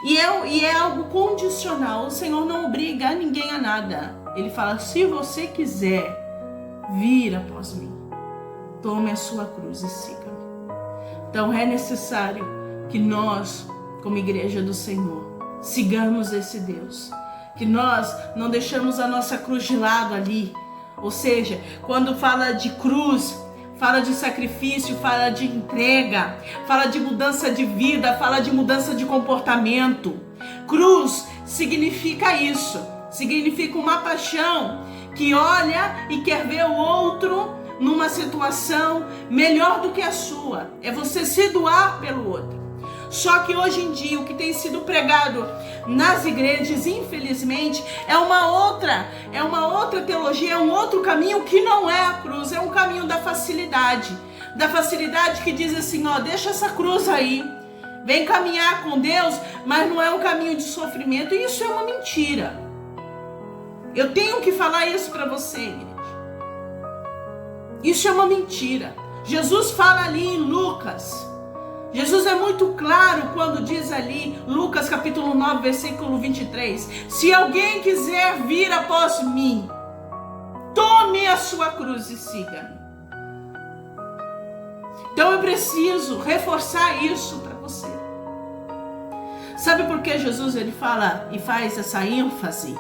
E é algo condicional. O Senhor não obriga ninguém a nada. Ele fala: se você quiser vir após mim, tome a sua cruz e siga-me. Então é necessário que nós, como igreja do Senhor, sigamos esse Deus. Que nós não deixamos a nossa cruz de lado ali. Ou seja, quando fala de cruz, fala de sacrifício, fala de entrega, fala de mudança de vida, fala de mudança de comportamento. Cruz significa isso. Significa uma paixão que olha e quer ver o outro numa situação melhor do que a sua. É você se doar pelo outro. Só que hoje em dia o que tem sido pregado nas igrejas, infelizmente, é uma outra teologia, é um outro caminho que não é a cruz, é um caminho da facilidade que diz assim: deixa essa cruz aí, vem caminhar com Deus, mas não é um caminho de sofrimento. E isso é uma mentira. Eu tenho que falar isso para você, igreja. Isso é uma mentira. Jesus fala ali em Lucas. Jesus é muito claro quando diz ali, Lucas capítulo 9, versículo 23, se alguém quiser vir após mim, tome a sua cruz e siga-me. Então eu preciso reforçar isso para você. Sabe por que Jesus ele fala e faz essa ênfase?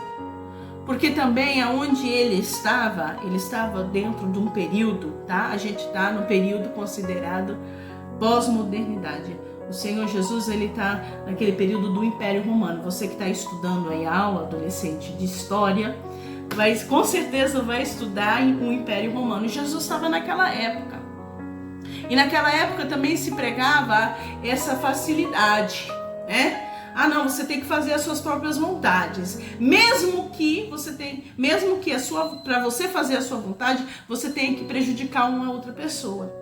Porque também aonde ele estava dentro de um período, tá? A gente está no período considerado pós-modernidade. O Senhor Jesus, ele está naquele período do Império Romano. Você que está estudando aí a aula adolescente de história, com certeza vai estudar o Império Romano. Jesus estava naquela época. E naquela época também se pregava essa facilidade, não, você tem que fazer as suas próprias vontades. Para você fazer a sua vontade, você tem que prejudicar uma outra pessoa.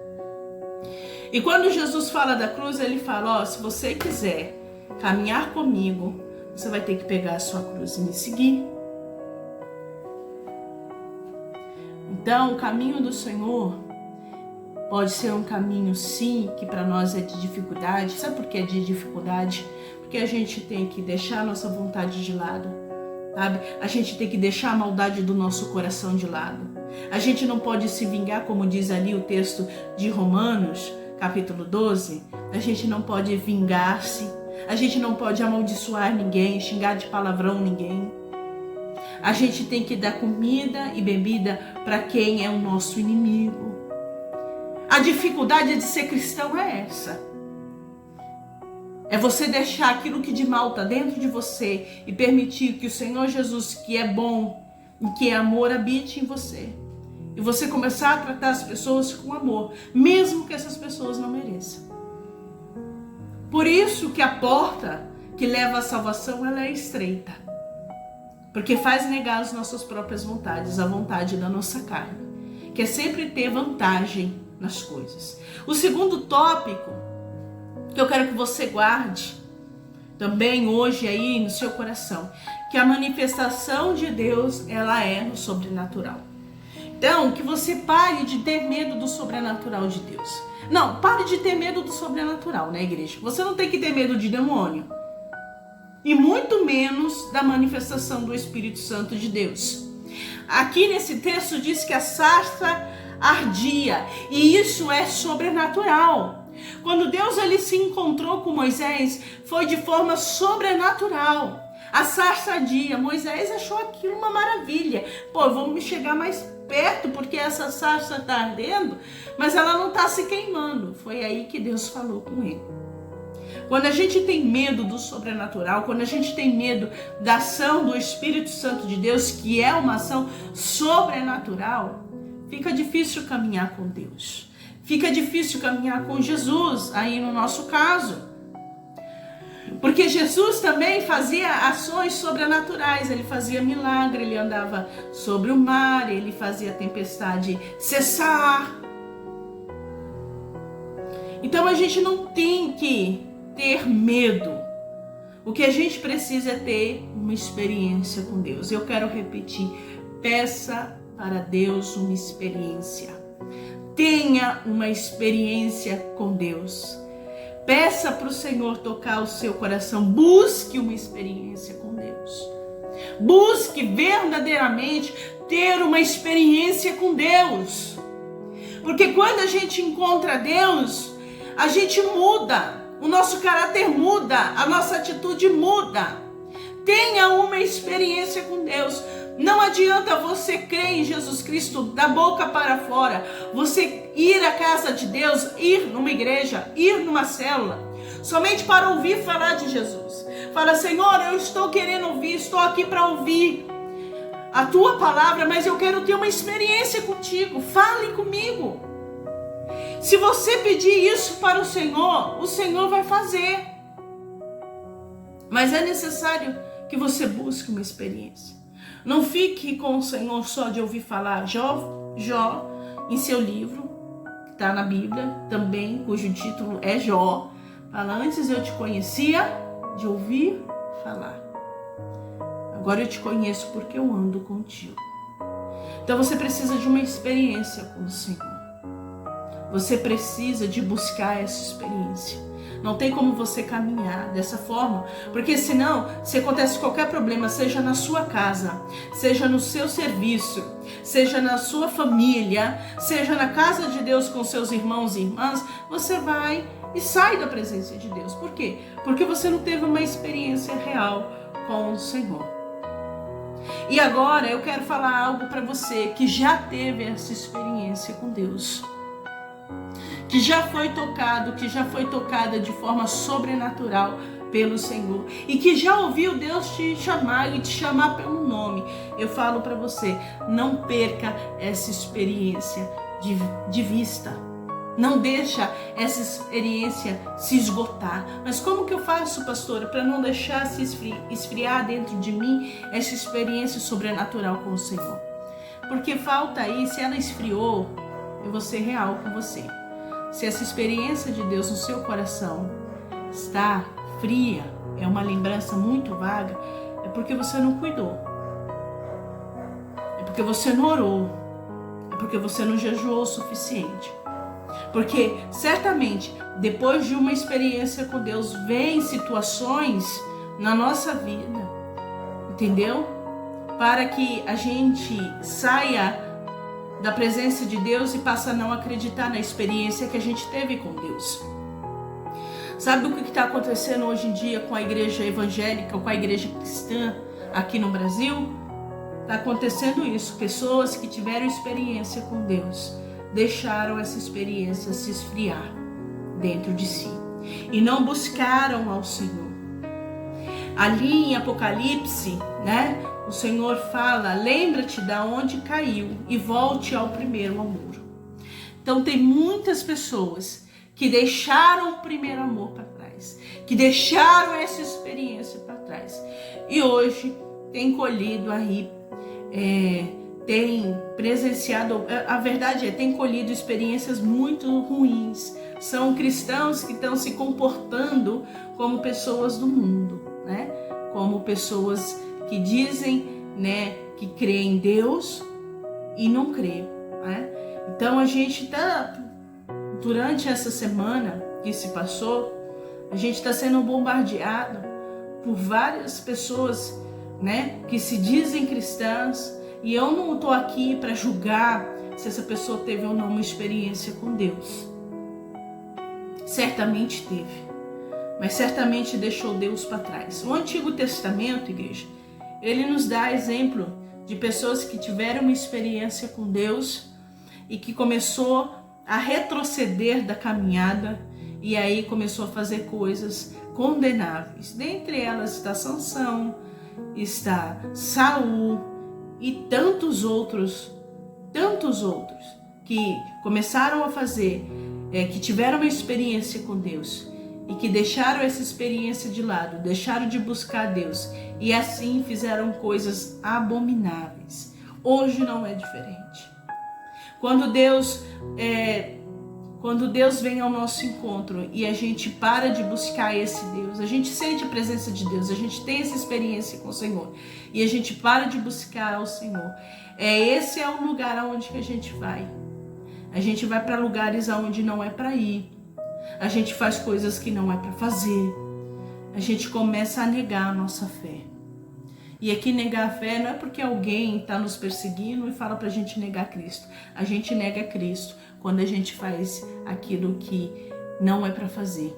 E quando Jesus fala da cruz, ele fala: se você quiser caminhar comigo, você vai ter que pegar a sua cruz e me seguir. Então, o caminho do Senhor pode ser um caminho, sim, que para nós é de dificuldade. Sabe por que é de dificuldade? Porque a gente tem que deixar a nossa vontade de lado, sabe? A gente tem que deixar a maldade do nosso coração de lado. A gente não pode se vingar, como diz ali o texto de Romanos, capítulo 12, a gente não pode vingar-se, a gente não pode amaldiçoar ninguém, xingar de palavrão ninguém. A gente tem que dar comida e bebida para quem é o nosso inimigo. A dificuldade de ser cristão é essa. É você deixar aquilo que de mal está dentro de você e permitir que o Senhor Jesus, que é bom e que é amor, habite em você. E você começar a tratar as pessoas com amor, mesmo que essas pessoas não mereçam. Por isso que a porta que leva à salvação, ela é estreita. Porque faz negar as nossas próprias vontades, a vontade da nossa carne, que é sempre ter vantagem nas coisas. O segundo tópico que eu quero que você guarde também hoje aí no seu coração, que a manifestação de Deus, ela é no sobrenatural. Então, que você pare de ter medo do sobrenatural de Deus. Não, pare de ter medo do sobrenatural, né, igreja? Você não tem que ter medo de demônio. E muito menos da manifestação do Espírito Santo de Deus. Aqui nesse texto diz que a sarça ardia. E isso é sobrenatural. Quando Deus ele se encontrou com Moisés, foi de forma sobrenatural. A sarça ardia. Moisés achou aquilo uma maravilha. Vamos chegar mais perto porque essa sarça está ardendo, mas ela não está se queimando. Foi aí que Deus falou com ele. Quando a gente tem medo do sobrenatural, quando a gente tem medo da ação do Espírito Santo de Deus, que é uma ação sobrenatural, fica difícil caminhar com Deus. Fica difícil caminhar com Jesus, aí no nosso caso. Porque Jesus também fazia ações sobrenaturais, ele fazia milagre, ele andava sobre o mar, ele fazia a tempestade cessar. Então a gente não tem que ter medo. O que a gente precisa é ter uma experiência com Deus. Eu quero repetir, peça para Deus uma experiência. Tenha uma experiência com Deus. Peça para o Senhor tocar o seu coração. Busque uma experiência com Deus. Busque verdadeiramente ter uma experiência com Deus. Porque quando a gente encontra Deus, a gente muda. O nosso caráter muda. A nossa atitude muda. Tenha uma experiência com Deus. Não adianta você crer em Jesus Cristo da boca para fora, você ir à casa de Deus, ir numa igreja, ir numa célula, somente para ouvir falar de Jesus. Fala, Senhor, eu estou querendo ouvir, estou aqui para ouvir a tua palavra, mas eu quero ter uma experiência contigo, fale comigo. Se você pedir isso para o Senhor vai fazer. Mas é necessário que você busque uma experiência. Não fique com o Senhor só de ouvir falar. Jó, em seu livro, que está na Bíblia também, cujo título é Jó, fala, antes eu te conhecia de ouvir falar. Agora eu te conheço porque eu ando contigo. Então você precisa de uma experiência com o Senhor. Você precisa de buscar essa experiência. Não tem como você caminhar dessa forma, porque senão, se acontece qualquer problema, seja na sua casa, seja no seu serviço, seja na sua família, seja na casa de Deus com seus irmãos e irmãs, você vai e sai da presença de Deus. Por quê? Porque você não teve uma experiência real com o Senhor. E agora eu quero falar algo para você que já teve essa experiência com Deus, que já foi tocado, que já foi tocada de forma sobrenatural pelo Senhor e que já ouviu Deus te chamar e te chamar pelo nome. Eu falo para você, não perca essa experiência de vista. Não deixa essa experiência se esgotar. Mas como que eu faço, pastora, para não deixar se esfriar dentro de mim essa experiência sobrenatural com o Senhor? Porque falta aí, se ela esfriou, eu vou ser real com você. Se essa experiência de Deus no seu coração está fria, é uma lembrança muito vaga, é porque você não cuidou. É porque você não orou. É porque você não jejuou o suficiente. Porque certamente, depois de uma experiência com Deus, vem situações na nossa vida, entendeu? Para que a gente saia da presença de Deus e passa a não acreditar na experiência que a gente teve com Deus. Sabe o que está acontecendo hoje em dia com a igreja evangélica, com a igreja cristã aqui no Brasil? Está acontecendo isso. Pessoas que tiveram experiência com Deus deixaram essa experiência se esfriar dentro de si e não buscaram ao Senhor. Ali em Apocalipse, o Senhor fala, lembra-te de onde caiu e volte ao primeiro amor. Então tem muitas pessoas que deixaram o primeiro amor para trás, que deixaram essa experiência para trás e hoje tem colhido aí, tem presenciado, a verdade tem colhido experiências muito ruins. São cristãos que estão se comportando como pessoas do mundo, como pessoas que dizem, que creem em Deus e não creem, Então a gente está, durante essa semana que se passou, a gente está sendo bombardeado por várias pessoas, que se dizem cristãs, e eu não estou aqui para julgar se essa pessoa teve ou não uma experiência com Deus. Certamente teve, mas certamente deixou Deus para trás. O Antigo Testamento, igreja, ele nos dá exemplo de pessoas que tiveram uma experiência com Deus e que começou a retroceder da caminhada E aí começou a fazer coisas condenáveis. Dentre elas está Sansão, está Saul e tantos outros que começaram a fazer, que tiveram uma experiência com Deus e que deixaram essa experiência de lado, deixaram de buscar Deus e assim fizeram coisas abomináveis. Hoje não é diferente. Quando Deus vem ao nosso encontro e a gente para de buscar esse Deus, a gente sente a presença de Deus, a gente tem essa experiência com o Senhor e a gente para de buscar o Senhor, esse é o lugar aonde que a gente vai. A gente vai para lugares aonde não é para ir. A gente faz coisas que não é para fazer. A gente começa a negar a nossa fé. E aqui negar a fé não é porque alguém está nos perseguindo e fala para a gente negar Cristo. A gente nega Cristo quando a gente faz aquilo que não é para fazer.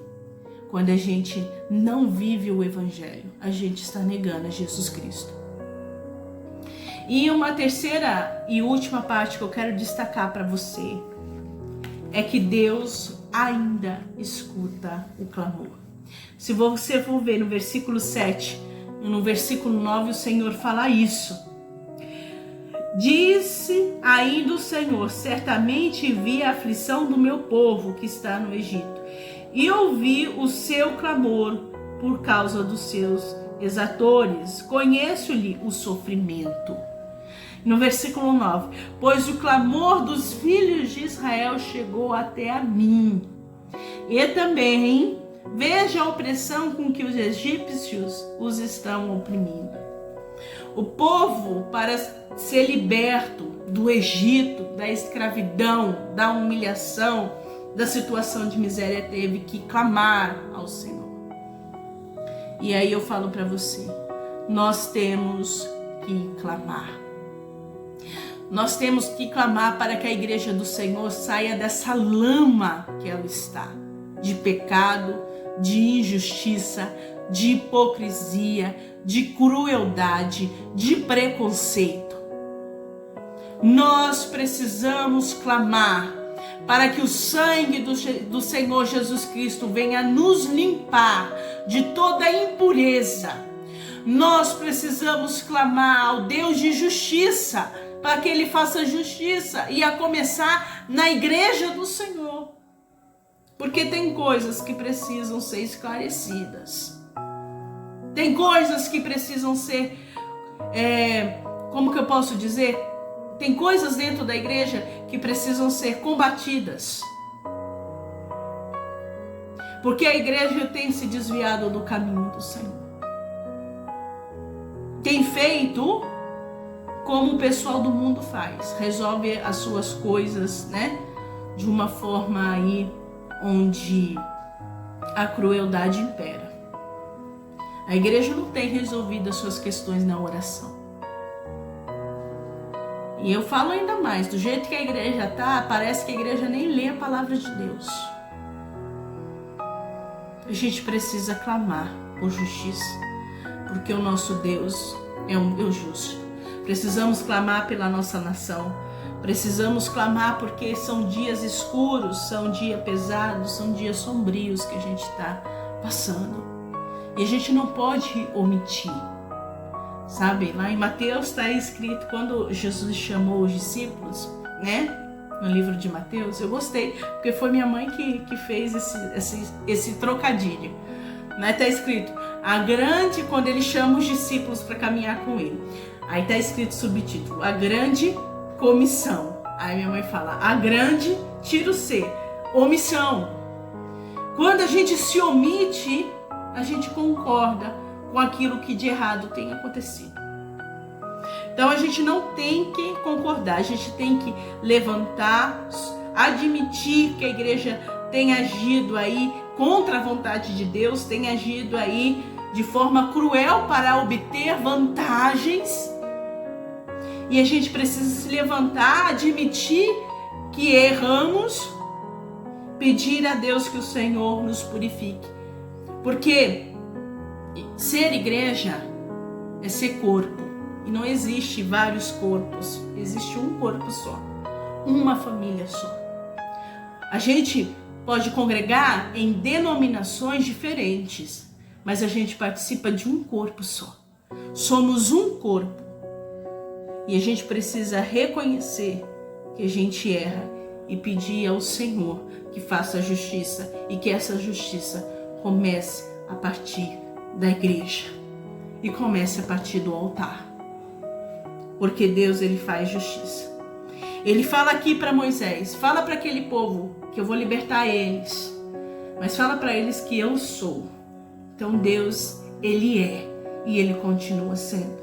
Quando a gente não vive o Evangelho, a gente está negando a Jesus Cristo. E uma terceira e última parte que eu quero destacar para você é que Deus ainda escuta o clamor. Se você for ver no versículo 7 e no versículo 9, o Senhor fala isso. Disse ainda o Senhor: certamente vi a aflição do meu povo que está no Egito, e ouvi o seu clamor por causa dos seus exatores. Conheço-lhe o sofrimento. No versículo 9: pois o clamor dos filhos de Israel chegou até a mim, e também veja a opressão com que os egípcios os estão oprimindo. O povo, para ser liberto do Egito, da escravidão, da humilhação, da situação de miséria, teve que clamar ao Senhor. E aí eu falo para você, nós temos que clamar. Nós temos que clamar para que a igreja do Senhor saia dessa lama que ela está, de pecado, de injustiça, de hipocrisia, de crueldade, de preconceito. Nós precisamos clamar para que o sangue do Senhor Jesus Cristo venha nos limpar de toda impureza. Nós precisamos clamar ao Deus de justiça, para que Ele faça justiça, e a começar na igreja do Senhor. Porque tem coisas que precisam ser esclarecidas. Tem coisas que precisam ser, como que eu posso dizer? Tem coisas dentro da igreja que precisam ser combatidas. Porque a igreja tem se desviado do caminho do Senhor. Tem feito como o pessoal do mundo faz. Resolve as suas coisas, né? De uma forma aí onde a crueldade impera. A igreja não tem resolvido as suas questões na oração. E eu falo ainda mais, do jeito que a igreja tá, parece que a igreja nem lê a palavra de Deus. A gente precisa clamar por justiça, porque o nosso Deus é um Deus justo. Precisamos clamar pela nossa nação. Precisamos clamar porque são dias escuros, são dias pesados, são dias sombrios que a gente está passando. E a gente não pode omitir. Sabe, lá em Mateus está escrito, quando Jesus chamou os discípulos, né? No livro de Mateus, eu gostei, porque foi minha mãe que fez esse trocadilho. Né? Está escrito, quando ele chama os discípulos para caminhar com ele. Aí está escrito subtítulo, a grande comissão. Aí minha mãe fala, a grande, tira o C, omissão. Quando a gente se omite, a gente concorda com aquilo que de errado tem acontecido. Então a gente não tem que concordar, a gente tem que levantar, admitir que a igreja tem agido aí contra a vontade de Deus, tem agido aí de forma cruel para obter vantagens. E a gente precisa se levantar, admitir que erramos, pedir a Deus que o Senhor nos purifique. Porque ser igreja é ser corpo. E não existe vários corpos, existe um corpo só, uma família só. A gente pode congregar em denominações diferentes, mas a gente participa de um corpo só. Somos um corpo. E a gente precisa reconhecer que a gente erra e pedir ao Senhor que faça justiça e que essa justiça comece a partir da igreja e comece a partir do altar. Porque Deus, ele faz justiça. Ele fala aqui para Moisés, fala para aquele povo que eu vou libertar eles, mas fala para eles que eu sou. Então Deus, ele é e ele continua sendo.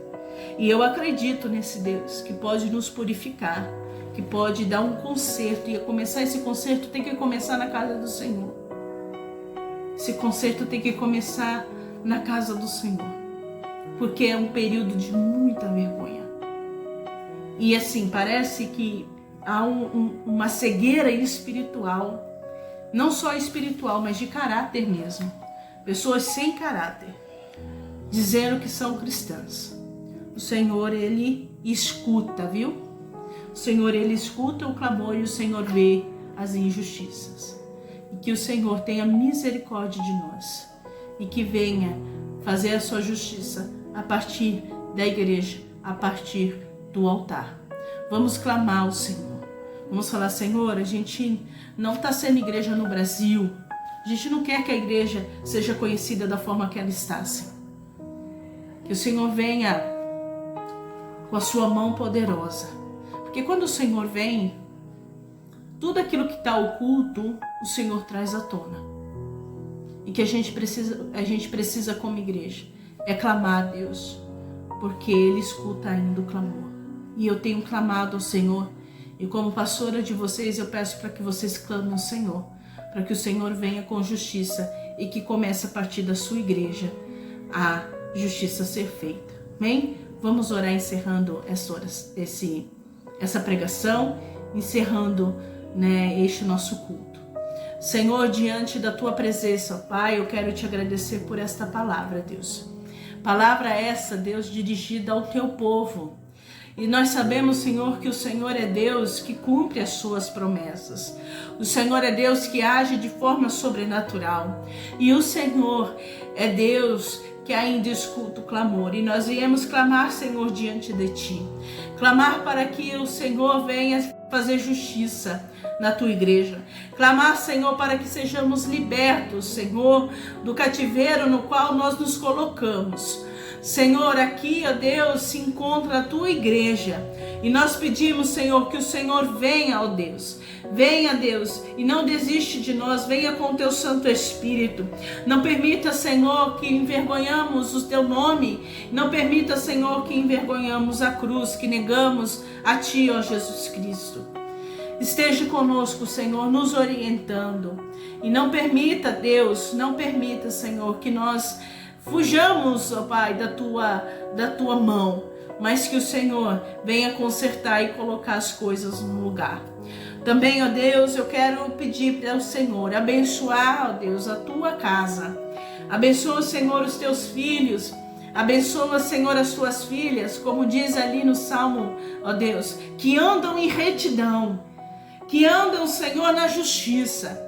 E eu acredito nesse Deus que pode nos purificar, que pode dar um conserto, e começar esse conserto tem que começar na casa do Senhor. Esse conserto tem que começar na casa do Senhor, porque é um período de muita vergonha. E assim, parece que há uma cegueira espiritual, não só espiritual, mas de caráter mesmo. Pessoas sem caráter, dizendo que são cristãs. O Senhor, ele escuta, viu? O Senhor, ele escuta o clamor e o Senhor vê as injustiças. E que o Senhor tenha misericórdia de nós e que venha fazer a sua justiça a partir da igreja, a partir do altar. Vamos clamar ao Senhor. Vamos falar, Senhor, a gente não está sendo igreja no Brasil. A gente não quer que a igreja seja conhecida da forma que ela está, Senhor. Que o Senhor venha com a sua mão poderosa. Porque quando o Senhor vem, tudo aquilo que está oculto, o Senhor traz à tona. E que a gente precisa como igreja é clamar a Deus, porque Ele escuta ainda o clamor. E eu tenho clamado ao Senhor, e como pastora de vocês, eu peço para que vocês clamem ao Senhor, para que o Senhor venha com justiça e que comece a partir da sua igreja a justiça ser feita. Amém? Vamos orar encerrando essa pregação, encerrando, este nosso culto. Senhor, diante da tua presença, Pai, eu quero te agradecer por esta palavra, Deus. Palavra essa, Deus, dirigida ao teu povo. E nós sabemos, Senhor, que o Senhor é Deus que cumpre as suas promessas. O Senhor é Deus que age de forma sobrenatural. E o Senhor é Deus que ainda escuta o clamor. E nós viemos clamar, Senhor, diante de Ti. Clamar para que o Senhor venha fazer justiça na Tua igreja. Clamar, Senhor, para que sejamos libertos, Senhor, do cativeiro no qual nós nos colocamos. Senhor, aqui, ó Deus, se encontra a Tua igreja. E nós pedimos, Senhor, que o Senhor venha, ó Deus. Venha, Deus, e não desiste de nós. Venha com o Teu Santo Espírito. Não permita, Senhor, que envergonhamos o Teu nome. Não permita, Senhor, que envergonhamos a cruz, que negamos a Ti, ó Jesus Cristo. Esteja conosco, Senhor, nos orientando. E não permita, Deus, não permita, Senhor, que nós fujamos, ó Pai, da tua mão, mas que o Senhor venha consertar e colocar as coisas no lugar. Também, ó Deus, eu quero pedir ao Senhor, abençoar, ó Deus, a tua casa. Abençoa, Senhor, os teus filhos. Abençoa, Senhor, as tuas filhas, como diz ali no Salmo, ó Deus, que andam em retidão, que andam, Senhor, na justiça,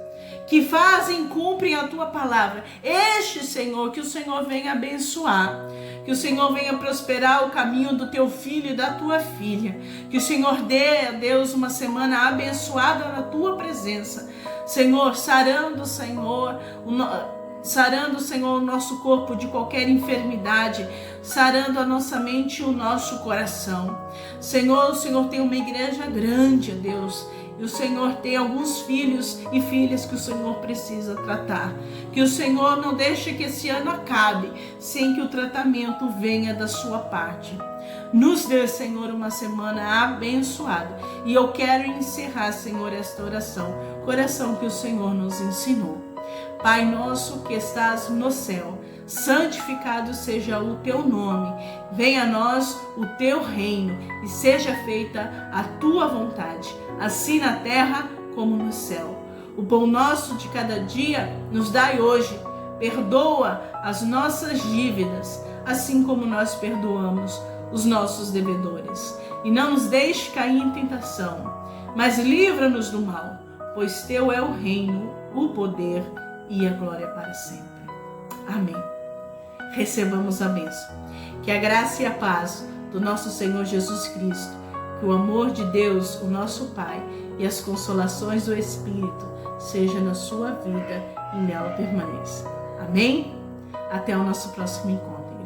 que fazem, cumprem a tua palavra. Este, Senhor, que o Senhor venha abençoar, que o Senhor venha prosperar o caminho do teu filho e da tua filha, que o Senhor dê a Deus uma semana abençoada na tua presença, Senhor, sarando, Senhor, o nosso corpo de qualquer enfermidade, sarando a nossa mente e o nosso coração. Senhor, o Senhor tem uma igreja grande, ó Deus, e o Senhor tem alguns filhos e filhas que o Senhor precisa tratar. Que o Senhor não deixe que esse ano acabe sem que o tratamento venha da sua parte. Nos dê, Senhor, uma semana abençoada. E eu quero encerrar, Senhor, esta oração que o Senhor nos ensinou. Pai nosso que estás no céu, santificado seja o teu nome. Venha a nós o teu reino e seja feita a tua vontade, assim na terra como no céu. O pão nosso de cada dia nos dai hoje. Perdoa as nossas dívidas, assim como nós perdoamos os nossos devedores. E não nos deixe cair em tentação, mas livra-nos do mal, pois teu é o reino, o poder e a glória para sempre. Amém. Recebamos a bênção. Que a graça e a paz do nosso Senhor Jesus Cristo, que o amor de Deus, o nosso Pai, e as consolações do Espírito seja na sua vida e nela permaneça. Amém? Até o nosso próximo encontro.